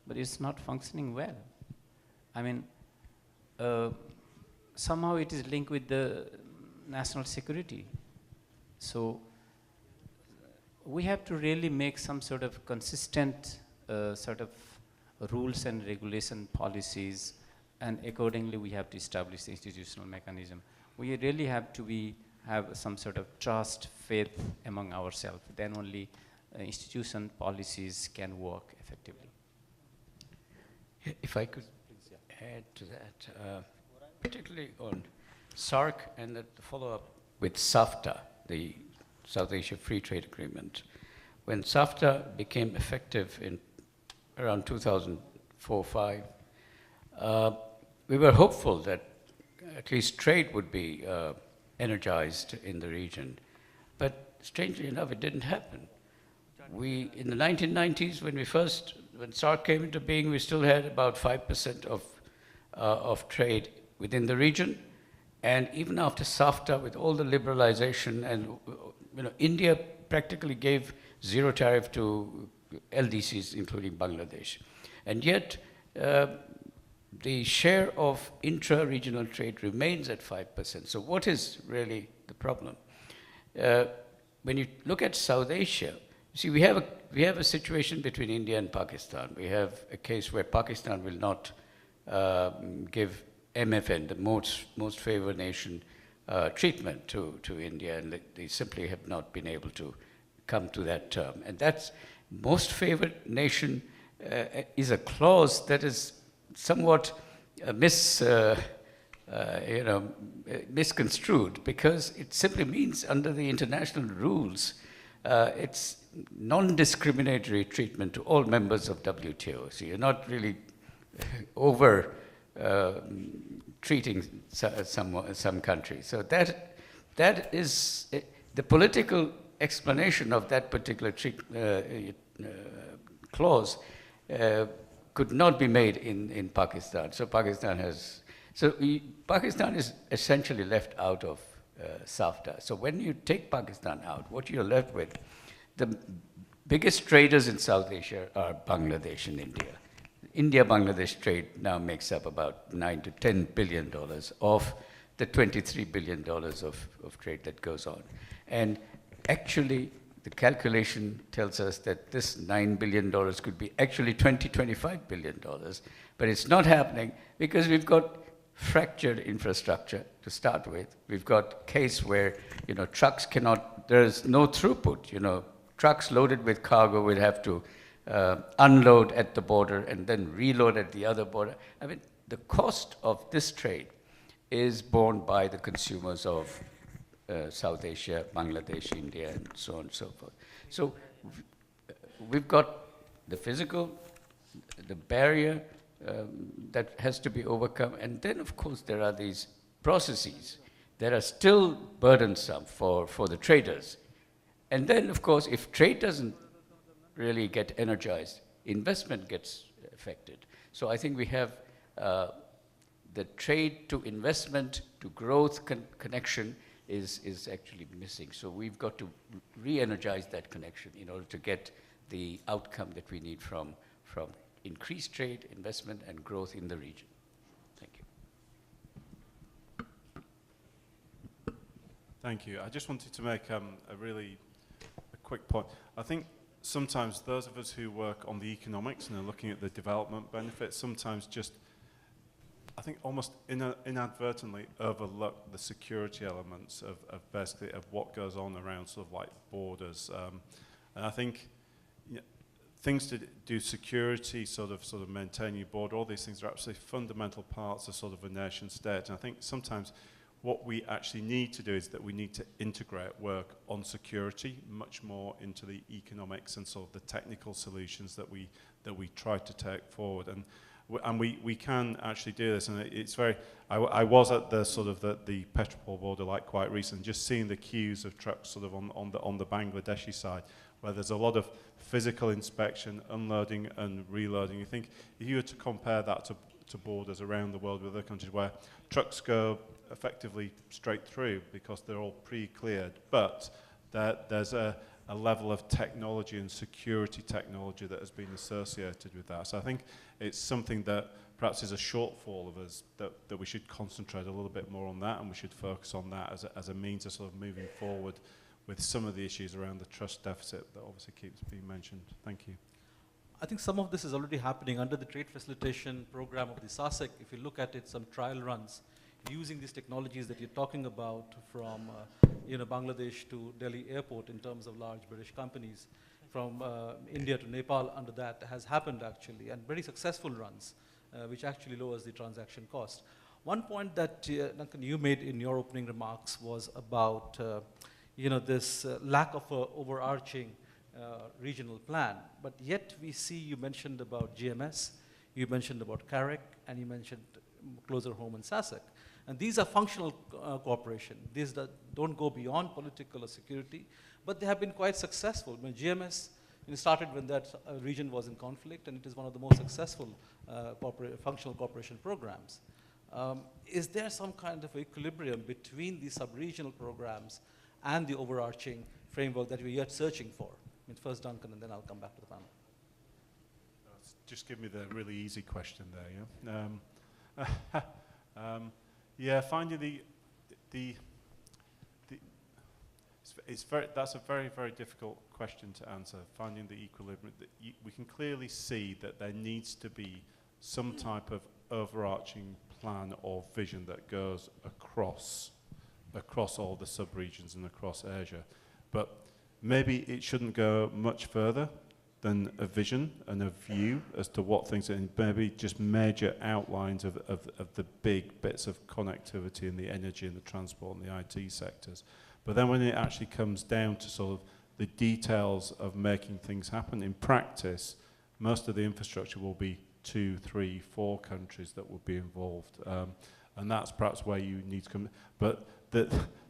but it's not functioning well. I mean, somehow it is linked with the national security. So we have to really make some sort of consistent sort of rules and regulation policies, and accordingly we have to establish the institutional mechanism. We really have to have some sort of trust, faith among ourselves. Then only institution policies can work effectively. If I could add to that, particularly on SAARC and the follow-up with SAFTA, the South Asia Free Trade Agreement. When SAFTA became effective in around 2004-05, we were hopeful that at least trade would be energized in the region. But strangely enough, it didn't happen. In the 1990s, when SAARC came into being, we still had about 5% of trade within the region. And even after SAFTA, with all the liberalization, and India practically gave zero tariff to LDCs, including Bangladesh. And yet, the share of intra-regional trade remains at 5%. So what is really the problem? When you look at South Asia, you see, we have a situation between India and Pakistan. We have a case where Pakistan will not give MFN, the most favored nation, treatment to India, and they simply have not been able to come to that term. And that's most favored nation is a clause that is somewhat misconstrued, because it simply means under the international rules, it's non-discriminatory treatment to all members of WTO. So you're not really over treating some countries. So that is the political explanation of that particular clause could not be made in Pakistan. So Pakistan is essentially left out of SAFTA. So when you take Pakistan out, what you're left with, the biggest traders in South Asia are Bangladesh and India. India-Bangladesh trade now makes up about $9 to $10 billion of the $23 billion of trade that goes on. And actually, the calculation tells us that this $9 billion could be actually $25 billion. But it's not happening because we've got fractured infrastructure to start with. We've got a case where, trucks cannot, there's no throughput. Trucks loaded with cargo will have to unload at the border and then reload at the other border. I mean, the cost of this trade is borne by the consumers of South Asia, Bangladesh, India, and so on and so forth. So we've got the physical, the barrier that has to be overcome, and then, of course, there are these processes that are still burdensome for the traders. And then, of course, if trade doesn't really get energized, investment gets affected. So I think we have the trade to investment to growth connection is actually missing. So we've got to re-energize that connection in order to get the outcome that we need from increased trade, investment, and growth in the region. Thank you. Thank you. I just wanted to make a quick point. I think sometimes those of us who work on the economics and are looking at the development benefits sometimes just, I think, almost inadvertently overlook the security elements of basically of what goes on around sort of like borders. And I think things to do security, sort of maintain your border, all these things are absolutely fundamental parts of sort of a nation state. And I think sometimes what we actually need to do is that we need to integrate work on security much more into the economics and sort of the technical solutions that we try to take forward. And we can actually do this, and it's very. I was at the sort of the Petropol border like quite recently, just seeing the queues of trucks sort of on the Bangladeshi side, where there's a lot of physical inspection, unloading and reloading. You think if you were to compare that to borders around the world with other countries where trucks go effectively straight through because they're all pre-cleared, but there's a level of technology and security technology that has been associated with that. So I think it's something that perhaps is a shortfall of us, that we should concentrate a little bit more on that, and we should focus on that as a means of sort of moving forward with some of the issues around the trust deficit that obviously keeps being mentioned. Thank you. I think some of this is already happening under the trade facilitation program of the SASEC. If you look at it, some trial runs using these technologies that you're talking about from Bangladesh to Delhi airport in terms of large British companies, from India to Nepal under that has happened actually, and very successful runs, which actually lowers the transaction cost. One point that Duncan, you made in your opening remarks was about this lack of a overarching regional plan, but yet we see you mentioned about GMS, you mentioned about CAREC, and you mentioned closer home and SASEC. And these are functional cooperation. These don't go beyond political or security, but they have been quite successful. When GMS started when that region was in conflict, and it is one of the most successful functional cooperation programs. Is there some kind of equilibrium between the sub-regional programs and the overarching framework that we're yet searching for? First Duncan, and then I'll come back to the panel. Just give me the really easy question there, yeah? Yeah, finding that's a very, very difficult question to answer, finding the equilibrium. We can clearly see that there needs to be some type of overarching plan or vision that goes across all the sub-regions and across Asia. But maybe it shouldn't go much further than a vision and a view as to what things are, and maybe just major outlines of the big bits of connectivity in the energy and the transport and the IT sectors. But then when it actually comes down to sort of the details of making things happen in practice, most of the infrastructure will be 2, 3, 4 countries that will be involved. And that's perhaps where you need to come. But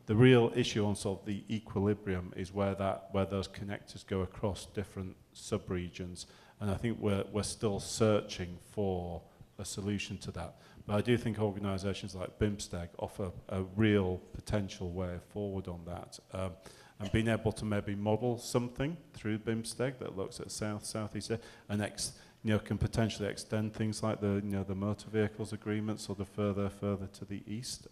the real issue on sort of the equilibrium is where those connectors go across different sub-regions, and I think we're still searching for a solution to that. But I do think organisations like BIMSTEC offer a real potential way forward on that, and being able to maybe model something through BIMSTEC that looks at Southeast Asia and can potentially extend things like the motor vehicles agreement sort of further to the east.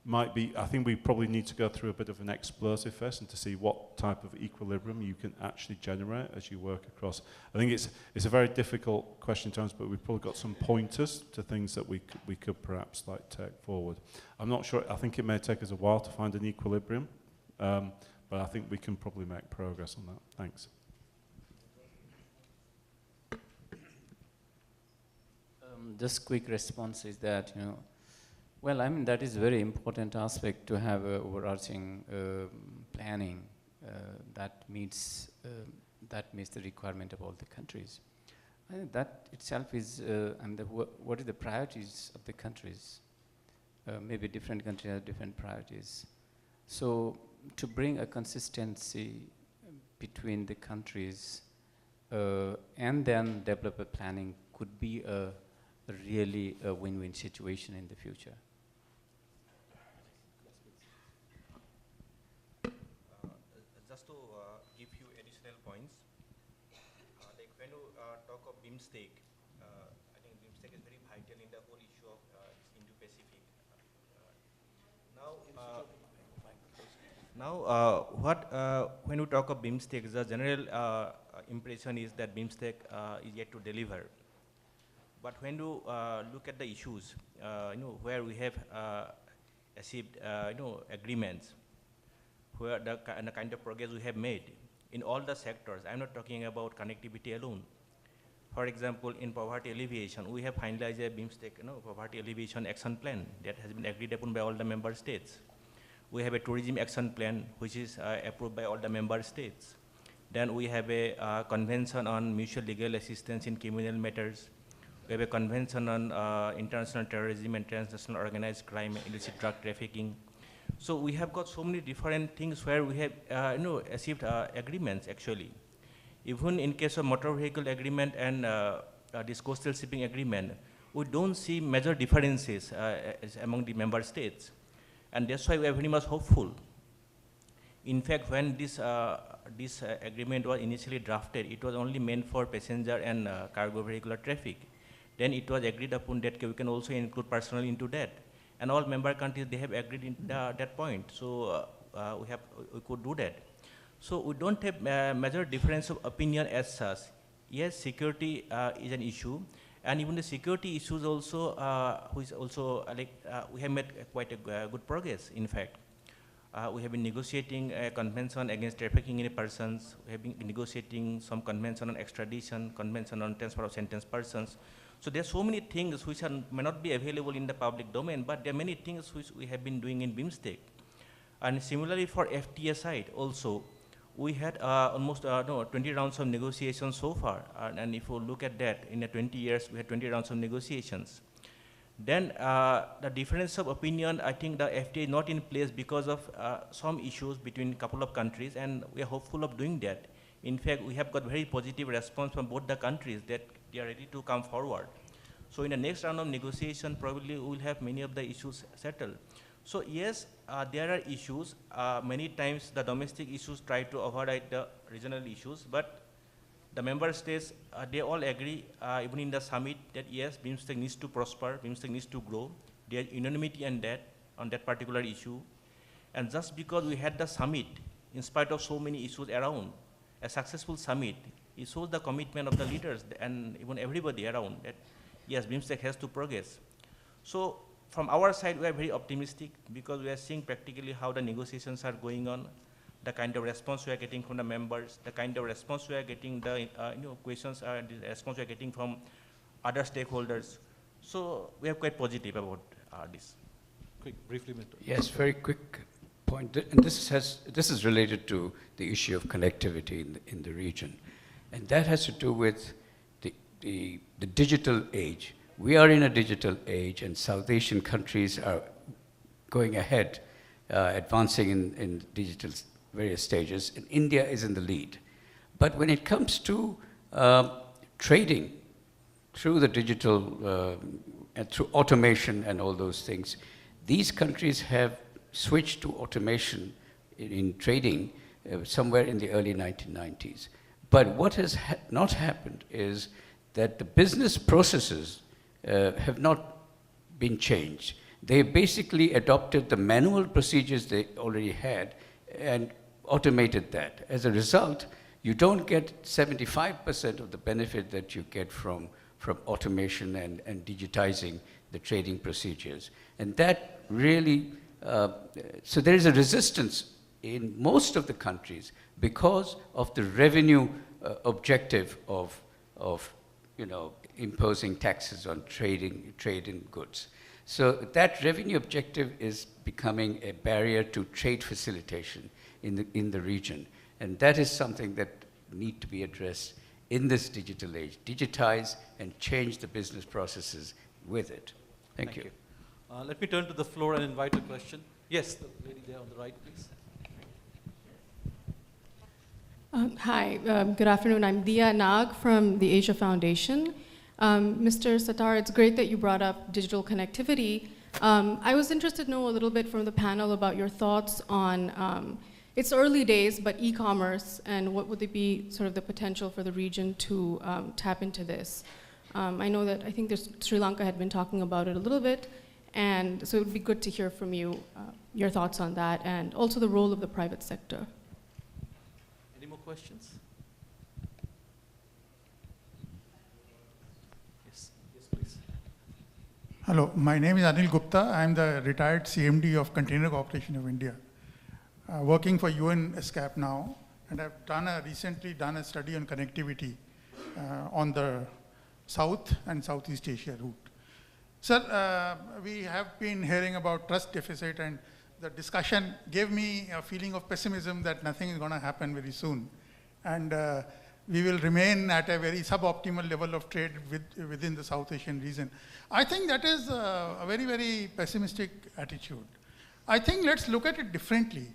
Might be, I think we probably need to go through a bit of an explosive phase and to see what type of equilibrium you can actually generate as you work across. I think it's a very difficult question to answer, but we've probably got some pointers to things that we could perhaps like take forward. I'm not sure, I think it may take us a while to find an equilibrium, but I think we can probably make progress on that. Thanks. Just quick response is that, well, I mean, that is a very important aspect to have overarching planning that meets the requirement of all the countries. I think that itself is, what are the priorities of the countries? maybe different countries have different priorities. So to bring a consistency between the countries and then develop a planning could be a really a win-win situation in the future. Just to give you additional points, like when you talk of BIMSTEC, I think BIMSTEC is very vital in the whole issue of Indo-Pacific. When you talk of BIMSTEC, the general impression is that BIMSTEC is yet to deliver. But when you look at the issues, where we have achieved, agreements, where the kind of progress we have made in all the sectors. I'm not talking about connectivity alone. For example, in poverty alleviation, we have finalized a BIMSTEC, poverty alleviation action plan that has been agreed upon by all the member states. We have a tourism action plan which is approved by all the member states. Then we have a convention on mutual legal assistance in criminal matters. We have a convention on international terrorism and transnational organized crime, illicit drug trafficking. So we have got so many different things where we have achieved agreements actually. Even in case of motor vehicle agreement and this coastal shipping agreement, we don't see major differences among the member states. And that's why we are very much hopeful. In fact, when this agreement was initially drafted, it was only meant for passenger and cargo vehicular traffic. Then it was agreed upon that we can also include personnel into that. And all member countries, they have agreed in that point. So we could do that. So we don't have major difference of opinion as such. Yes, security is an issue. And even the security issues also, which also we have made quite a good progress, in fact. We have been negotiating a convention against trafficking in persons. We have been negotiating some convention on extradition, convention on transfer of sentenced persons. So there are so many things which may not be available in the public domain, but there are many things which we have been doing in BIMSTEC. And similarly for FTA side also, we had almost 20 rounds of negotiations so far. And if you look at that, in 20 years, we had 20 rounds of negotiations. Then the difference of opinion, I think the FTA is not in place because of some issues between a couple of countries, and we are hopeful of doing that. In fact, we have got very positive response from both the countries that they are ready to come forward. So in the next round of negotiation, probably we will have many of the issues settled. So yes, there are issues. Many times the domestic issues try to override the regional issues, but the member states, they all agree, even in the summit, that yes, BIMSTEC needs to prosper, BIMSTEC needs to grow. There is unanimity on that particular issue. And just because we had the summit, in spite of so many issues around, a successful summit, it shows the commitment of the leaders and even everybody around that, yes, BIMSTEC has to progress. So from our side, we are very optimistic because we are seeing practically how the negotiations are going on, the kind of response we are getting from the members, the kind of response we are getting, the questions, the response we are getting from other stakeholders. So we are quite positive about this. Quick, briefly, Mitra. Yes, very quick point. And this is related to the issue of connectivity in the region. And that has to do with the digital age. We are in a digital age, and South Asian countries are going ahead, advancing in digital various stages, and India is in the lead. But when it comes to trading through the digital, and through automation and all those things, these countries have switched to automation in trading somewhere in the early 1990s. But what has not happened is that the business processes have not been changed. They basically adopted the manual procedures they already had and automated that. As a result, you don't get 75% of the benefit that you get from automation and digitizing the trading procedures. And that really, so there is a resistance in most of the countries because of the revenue objective of imposing taxes on trade in goods. So that revenue objective is becoming a barrier to trade facilitation in the region. And that is something that need to be addressed in this digital age. Digitize and change the business processes with it. Thank you. Let me turn to the floor and invite a question. Yes, the lady there on the right, please. Hi, good afternoon. I'm Dia Nag from the Asia Foundation. Mr. Sattar, it's great that you brought up digital connectivity. I was interested to know a little bit from the panel about your thoughts on, it's early days, but e-commerce, and what would it be sort of the potential for the region to tap into this? I think Sri Lanka had been talking about it a little bit, and so it would be good to hear from you, your thoughts on that, and also the role of the private sector. Any more questions? Yes, please. Hello, my name is Anil Gupta. I am the retired CMD of Container Corporation of India, working for UN SCAP now, and I've recently done a study on connectivity on the South and Southeast Asia route. Sir, we have been hearing about trust deficit, and the discussion gave me a feeling of pessimism that nothing is going to happen very soon. And we will remain at a very suboptimal level of trade within the South Asian region. I think that is a very, very pessimistic attitude. I think let's look at it differently.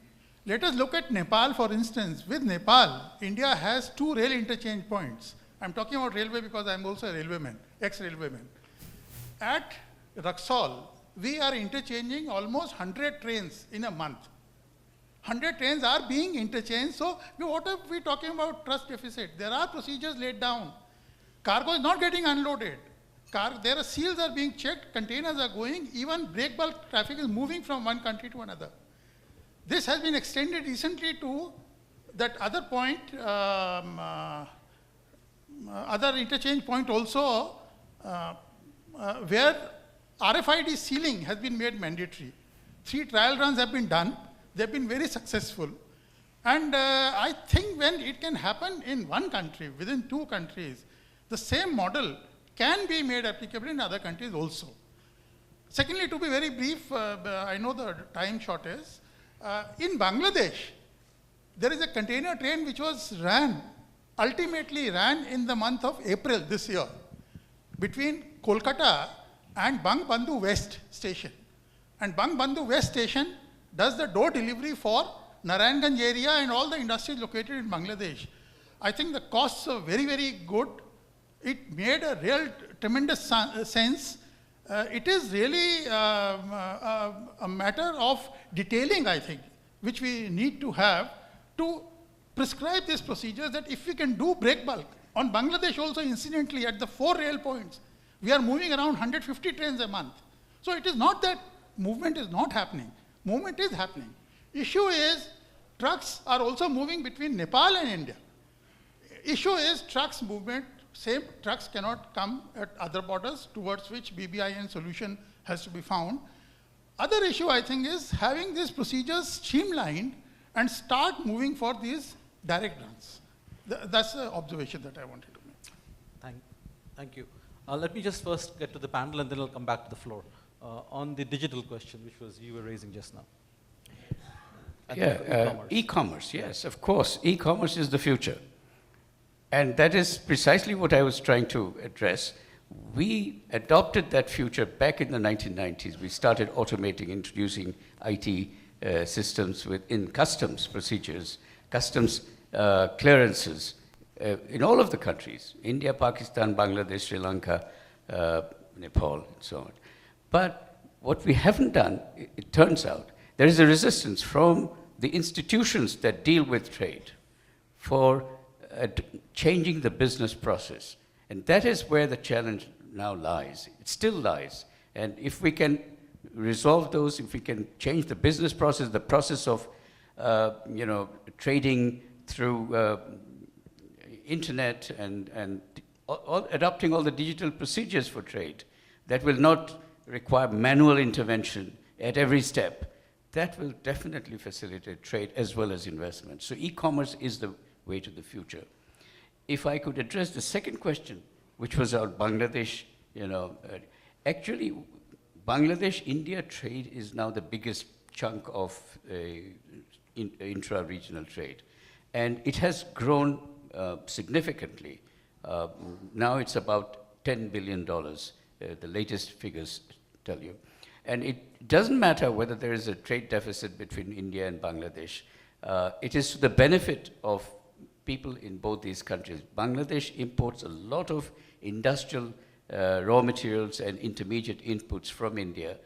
Let us look at Nepal, for instance. With Nepal, India has 2 rail interchange points. I'm talking about railway because I'm also a railwayman, ex-railwayman. At Raxaul, we are interchanging almost 100 trains in a month. 100 trains are being interchanged. So what are we talking about trust deficit? There are procedures laid down. Cargo is not getting unloaded. There are seals are being checked, containers are going, even break bulk traffic is moving from one country to another. This has been extended recently to that other point, other interchange point also, where RFID sealing has been made mandatory. 3 trial runs have been done. They've been very successful. And I think when it can happen in one country, within 2 countries, the same model can be made applicable in other countries also. Secondly, to be very brief, I know the time shortage. In Bangladesh, there is a container train which was ultimately ran in the month of April this year, between Kolkata and Bangbandhu West Station. And Bangbandhu West Station does the door delivery for Narayanganj area and all the industries located in Bangladesh. I think the costs are very, very good. It made a real tremendous sense. It is really a matter of detailing, I think, which we need to have to prescribe these procedures, that if we can do break bulk, on Bangladesh also incidentally at the 4 rail points, we are moving around 150 trains a month. So it is not that movement is not happening. Movement is happening. Issue is trucks are also moving between Nepal and India. Issue is trucks movement. Same trucks cannot come at other borders, towards which BBIN solution has to be found. Other issue, I think, is having these procedures streamlined and start moving for these direct runs. That's the observation that I wanted to make. Thank you. Let me just first get to the panel, and then I'll come back to the floor. On the digital question, which was you were raising just now. E-commerce, yes, of course. E-commerce is the future. And that is precisely what I was trying to address. We adopted that future back in the 1990s. We started automating, introducing IT systems within customs procedures, customs clearances in all of the countries, India, Pakistan, Bangladesh, Sri Lanka, Nepal, and so on. But what we haven't done, it turns out, there is a resistance from the institutions that deal with trade for changing the business process. And that is where the challenge now lies. It still lies. And if we can resolve those, if we can change the business process, the process of trading through internet and adopting all the digital procedures for trade, that will not require manual intervention at every step. That will definitely facilitate trade as well as investment. So e-commerce is the way to the future. If I could address the second question, which was about Bangladesh, actually Bangladesh-India trade is now the biggest chunk of intra-regional trade. And it has grown significantly. Now it's about $10 billion, the latest figures tell you. And it doesn't matter whether there is a trade deficit between India and Bangladesh. It is to the benefit of people in both these countries. Bangladesh imports a lot of industrial raw materials and intermediate inputs from India,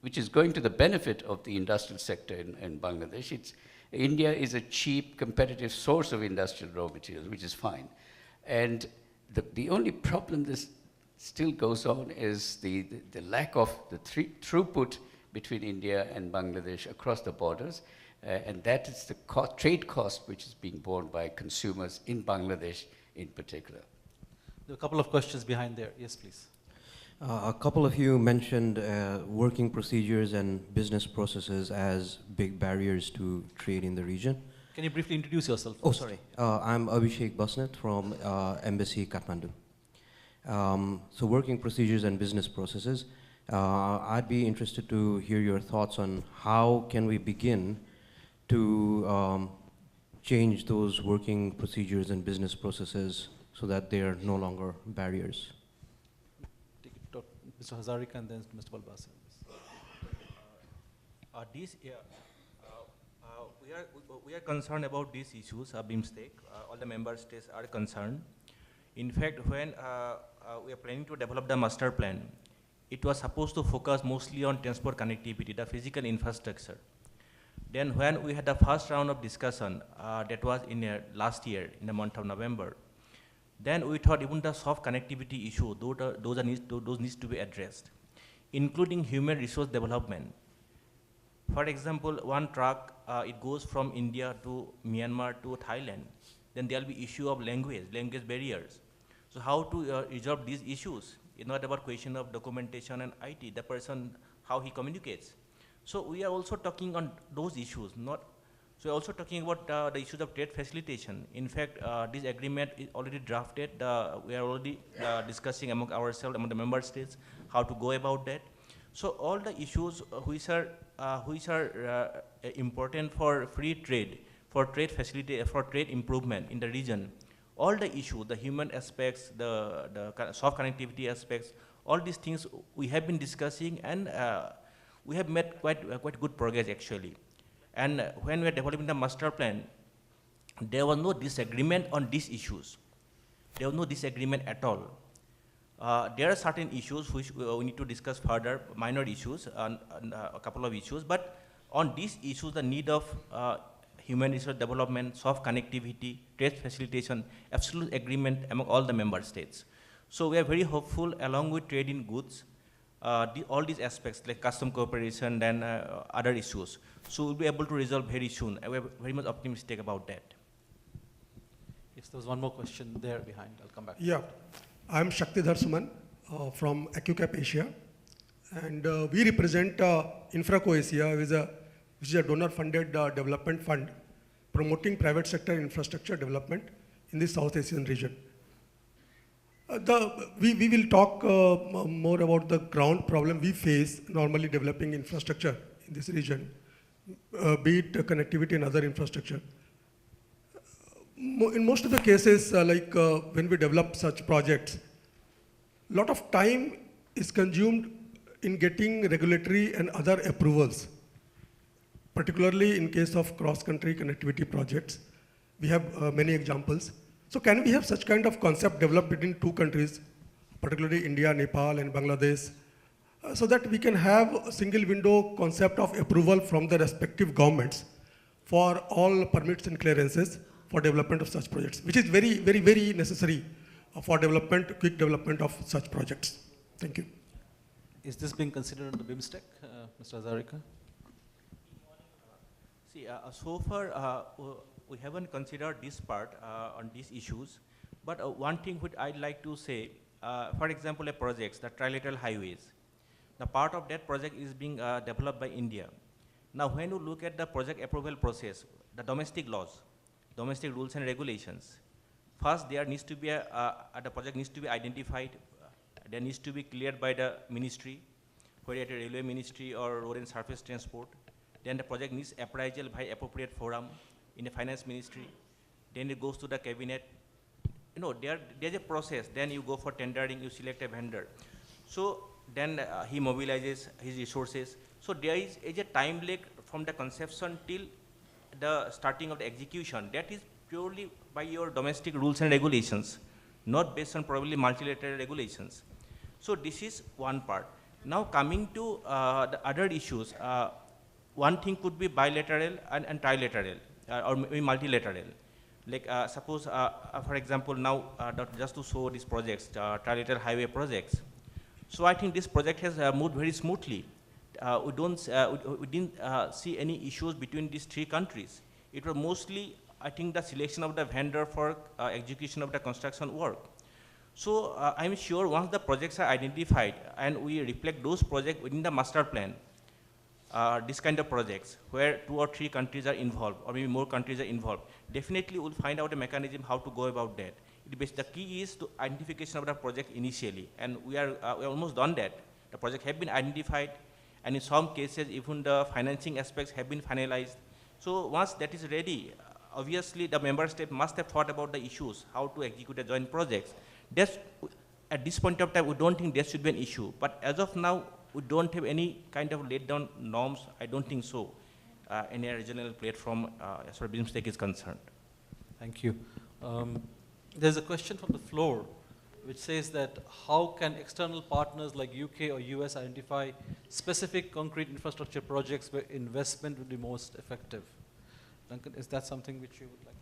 which is going to the benefit of the industrial sector in Bangladesh. India is a cheap, competitive source of industrial raw materials, which is fine. And the only problem this still goes on is the lack of the throughput between India and Bangladesh across the borders. And that is the trade cost which is being borne by consumers in Bangladesh in particular. There are a couple of questions behind there. Yes, please. A couple of you mentioned working procedures and business processes as big barriers to trade in the region. Can you briefly introduce yourself? Oh, sorry. I'm Abhishek Basnet from Embassy Kathmandu. So working procedures and business processes. I'd be interested to hear your thoughts on how can we begin to change those working procedures and business processes so that they are no longer barriers. Take it to Mr. Hazarika and then Mr. Belbase. We are concerned about these issues of BIMSTEC. All the member states are concerned. In fact, when we are planning to develop the master plan, it was supposed to focus mostly on transport connectivity, the physical infrastructure. Then when we had the first round of discussion, that was in last year, in the month of November, then we thought even the soft connectivity issue, those needs to be addressed, including human resource development. For example, one truck, it goes from India to Myanmar to Thailand. Then there will be issue of language barriers. So how to resolve these issues? It's not about question of documentation and IT, the person, how he communicates. So we are also talking on those issues, so we're also talking about the issues of trade facilitation. In fact, this agreement is already drafted. We are already discussing among ourselves, among the member states, how to go about that. So all the issues which are important for free trade, for trade facility, for trade improvement in the region, all the issues, the human aspects, the soft connectivity aspects, all these things we have been discussing, and we have made quite good progress actually. And when we are developing the master plan, there was no disagreement on these issues. There was no disagreement at all. There are certain issues which we need to discuss further, minor issues, a couple of issues, but on these issues, the need of human resource development, soft connectivity, trade facilitation, absolute agreement among all the member states. So we are very hopeful, along with trade in goods, all these aspects like custom cooperation and other issues. So we'll be able to resolve very soon. We're very much optimistic about that. Yes, there was one more question there behind. I'll come back. Yeah, I'm Shaktidhar Suman from AcuCap Asia, and we represent Infraco Asia, which is a donor-funded development fund promoting private sector infrastructure development in the South Asian region. We will talk more about the ground problem we face normally developing infrastructure in this region, be it connectivity and other infrastructure. In most of the cases, when we develop such projects, a lot of time is consumed in getting regulatory and other approvals, particularly in case of cross-country connectivity projects. We have many examples. So can we have such kind of concept developed between two countries, particularly India, Nepal, and Bangladesh, so that we can have a single window concept of approval from the respective governments for all permits and clearances for development of such projects, which is very, very, very necessary for development, quick development of such projects. Thank you. Is this being considered in the BIMSTEC, Mr. Hazarika? See, so far, we haven't considered this part on these issues, but one thing which I'd like to say, for example, a project, the trilateral highways, the part of that project is being developed by India. Now, when you look at the project approval process, the domestic laws, domestic rules and regulations, first there needs to be the project needs to be identified, there needs to be cleared by the ministry, whether at a railway ministry or road and surface transport. Then the project needs appraisal by appropriate forum in the finance ministry. Then it goes to the cabinet. You know, there's a process. Then you go for tendering, you select a vendor. So then he mobilizes his resources. So there is a time lag from the conception till the starting of the execution. That is purely by your domestic rules and regulations, not based on probably multilateral regulations. So this is one part. Now coming to the other issues, one thing could be bilateral and trilateral, or maybe multilateral. Like suppose, for example, now just to show these projects, trilateral highway projects. So I think this project has moved very smoothly. We didn't see any issues between these three countries. It was mostly, I think, the selection of the vendor for execution of the construction work. So I'm sure once the projects are identified and we reflect those projects within the master plan, this kind of projects where 2 or 3 countries are involved, or maybe more countries are involved, definitely we'll find out a mechanism how to go about that. The key is to identification of the project initially, and we are almost done that. The project have been identified, and in some cases even the financing aspects have been finalized. So once that is ready, obviously the member state must have thought about the issues, how to execute a joint projects. That's, at this point of time, we don't think there should be an issue, but as of now, we don't have any kind of laid down norms. I don't think so in a regional platform as far as BIMSTEC is concerned. Thank you. There's a question from the floor which says that how can external partners like UK or US identify specific concrete infrastructure projects where investment would be most effective? Duncan, is that something which you would like to?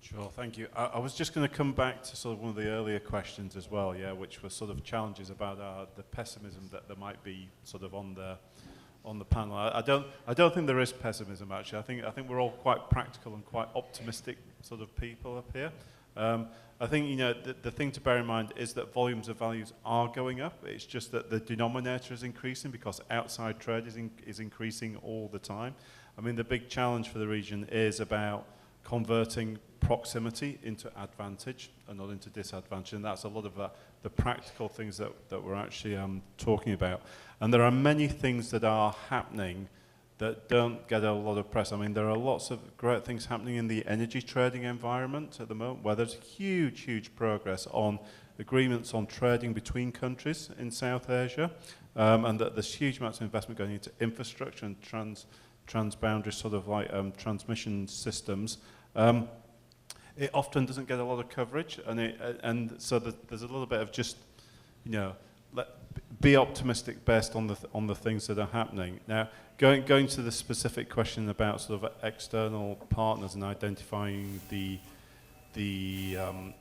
Sure, thank you. I was just going to come back to sort of one of the earlier questions as well, yeah, which was sort of challenges about the pessimism that there might be sort of on the panel. I don't think there is pessimism actually. I think we're all quite practical and quite optimistic sort of people up here. I think, you know, the thing to bear in mind is that volumes of values are going up. It's just that the denominator is increasing because outside trade is increasing all the time. I mean, the big challenge for the region is about converting proximity into advantage and not into disadvantage, and that's a lot of the practical things that we're actually talking about. And there are many things that are happening that don't get a lot of press. I mean, there are lots of great things happening in the energy trading environment at the moment, where there's huge progress on agreements on trading between countries in South Asia, and that there's huge amounts of investment going into infrastructure and transboundary sort of like transmission systems. It often doesn't get a lot of coverage, and so there's a little bit of just, you know, be optimistic based on the things that are happening. Now, going to the specific question about sort of external partners and identifying the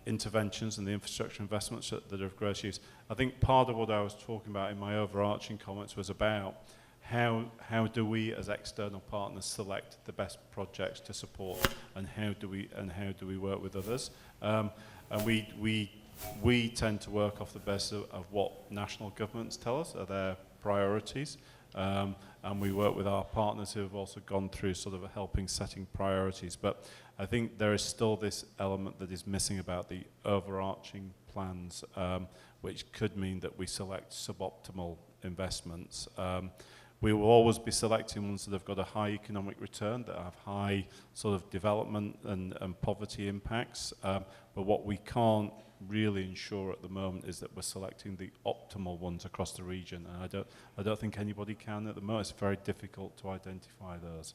interventions and the infrastructure investments that are of great use, I think part of what I was talking about in my overarching comments was about how do we as external partners select the best projects to support, and how do we work with others, and we tend to work off the basis of what national governments tell us are their priorities, and we work with our partners who have also gone through sort of helping setting priorities. But I think there is still this element that is missing about the overarching plans, which could mean that we select suboptimal investments. We will always be selecting ones that have got a high economic return, that have high sort of development and poverty impacts. But what we can't really ensure at the moment is that we're selecting the optimal ones across the region. And I don't think anybody can at the moment. It's very difficult to identify those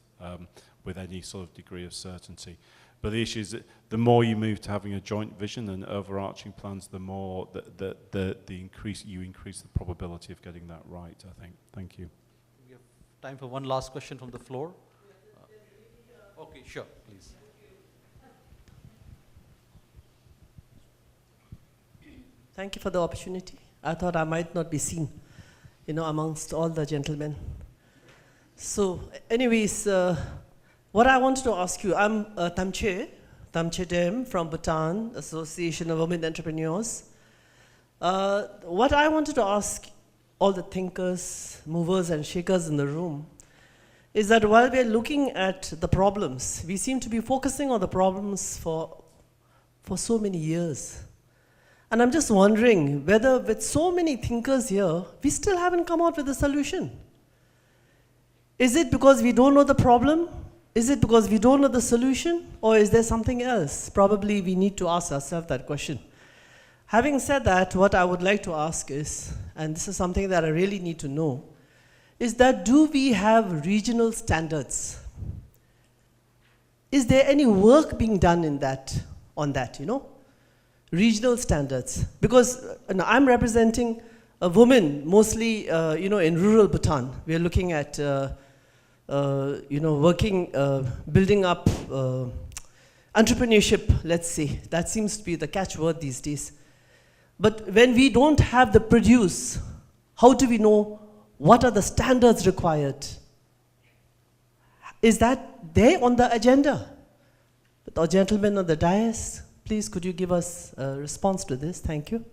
with any sort of degree of certainty. But the issue is that the more you move to having a joint vision and overarching plans, the more you increase the probability of getting that right, I think. Thank you. We have time for one last question from the floor. Okay, sure, please. Thank you for the opportunity. I thought I might not be seen, you know, amongst all the gentlemen. So, anyways, what I wanted to ask you, I'm Tamche Dem from Bhutan, Association of Women Entrepreneurs. What I wanted to ask all the thinkers, movers and shakers in the room is that while we're looking at the problems, we seem to be focusing on the problems for so many years. And I'm just wondering whether with so many thinkers here, we still haven't come out with a solution. Is it because we don't know the problem? Is it because we don't know the solution? Or is there something else? Probably we need to ask ourselves that question. Having said that, what I would like to ask is, and this is something that I really need to know, is that do we have regional standards? Is there any work being done in that, on that, regional standards? Because I'm representing a woman, mostly, in rural Bhutan. We are looking at, working, building up entrepreneurship, let's say. That seems to be the catchword these days. But when we don't have the produce, how do we know what are the standards required? Is that there on the agenda? The gentleman on the dais, please could you give us a response to this? Thank you.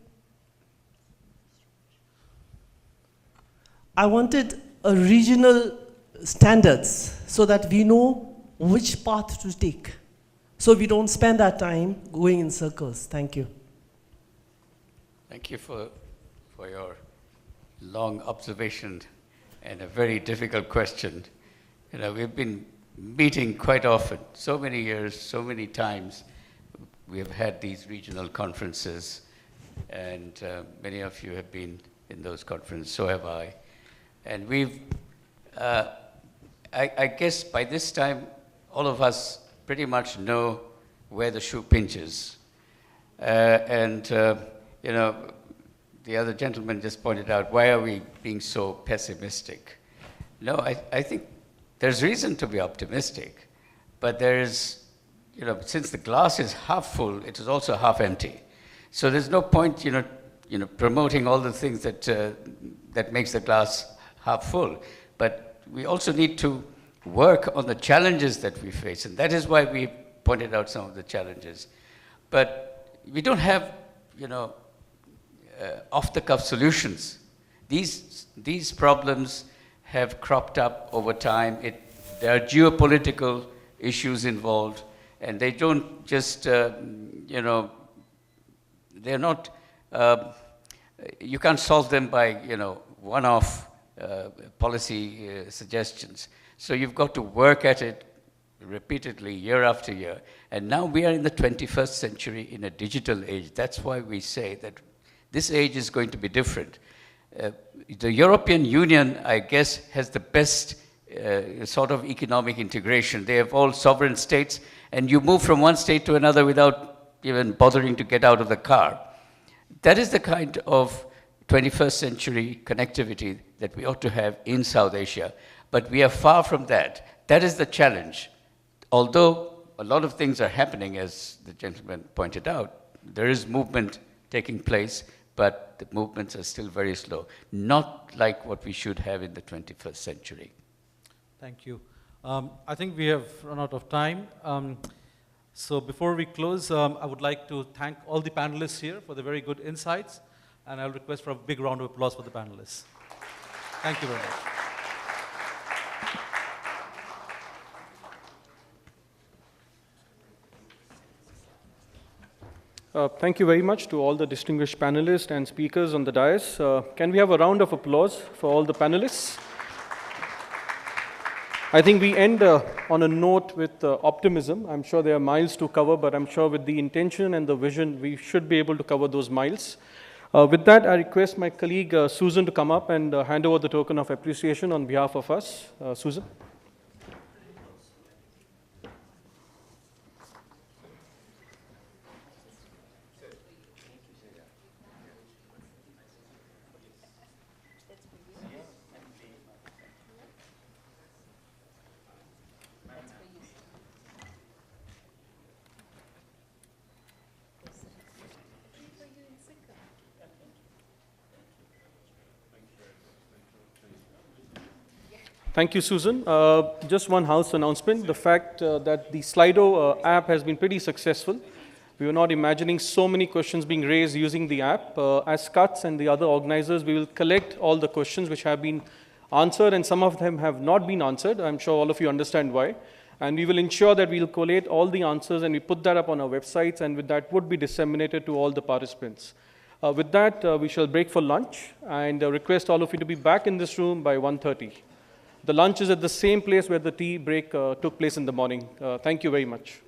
I wanted a regional standards so that we know which path to take. So we don't spend our time going in circles. Thank you. Thank you for your long observation and a very difficult question. We've been meeting quite often, so many years, so many times. We have had these regional conferences, and many of you have been in those conferences, so have I. And we've, I guess by this time, all of us pretty much know where the shoe pinches. The other gentleman just pointed out, why are we being so pessimistic? No, I think there's reason to be optimistic, but there is, since the glass is half full, it is also half empty. So there's no point, promoting all the things that makes the glass half full. But we also need to work on the challenges that we face, and that is why we pointed out some of the challenges. But we don't have, off-the-cuff solutions. These problems have cropped up over time. There are geopolitical issues involved, and they don't just, they're not, you can't solve them by, one-off policy suggestions. So you've got to work at it repeatedly, year after year. And now we are in the 21st century in a digital age. That's why we say that this age is going to be different. The European Union, I guess, has the best sort of economic integration. They have all sovereign states, and you move from one state to another without even bothering to get out of the car. That is the kind of 21st century connectivity that we ought to have in South Asia. But we are far from that. That is the challenge. Although a lot of things are happening, as the gentleman pointed out, there is movement taking place, but the movements are still very slow, not like what we should have in the 21st century. Thank you. I think we have run out of time. So before we close, I would like to thank all the panelists here for the very good insights, and I'll request for a big round of applause for the panelists. Thank you very much. Thank you very much to all the distinguished panelists and speakers on the dais. Can we have a round of applause for all the panelists? I think we end on a note with optimism. I'm sure there are miles to cover, but I'm sure with the intention and the vision, we should be able to cover those miles. With that, I request my colleague Susan to come up and hand over the token of appreciation on behalf of us. Susan. Thank you, Susan. Just one house announcement. The fact that the Slido app has been pretty successful. We were not imagining so many questions being raised using the app. As CUTS and the other organizers, we will collect all the questions which have been answered, and some of them have not been answered. I'm sure all of you understand why. And we will ensure that we'll collate all the answers and we put that up on our websites, and with that would be disseminated to all the participants. With that, we shall break for lunch and request all of you to be back in this room by 1:30. The lunch is at the same place where the tea break took place in the morning. Thank you very much.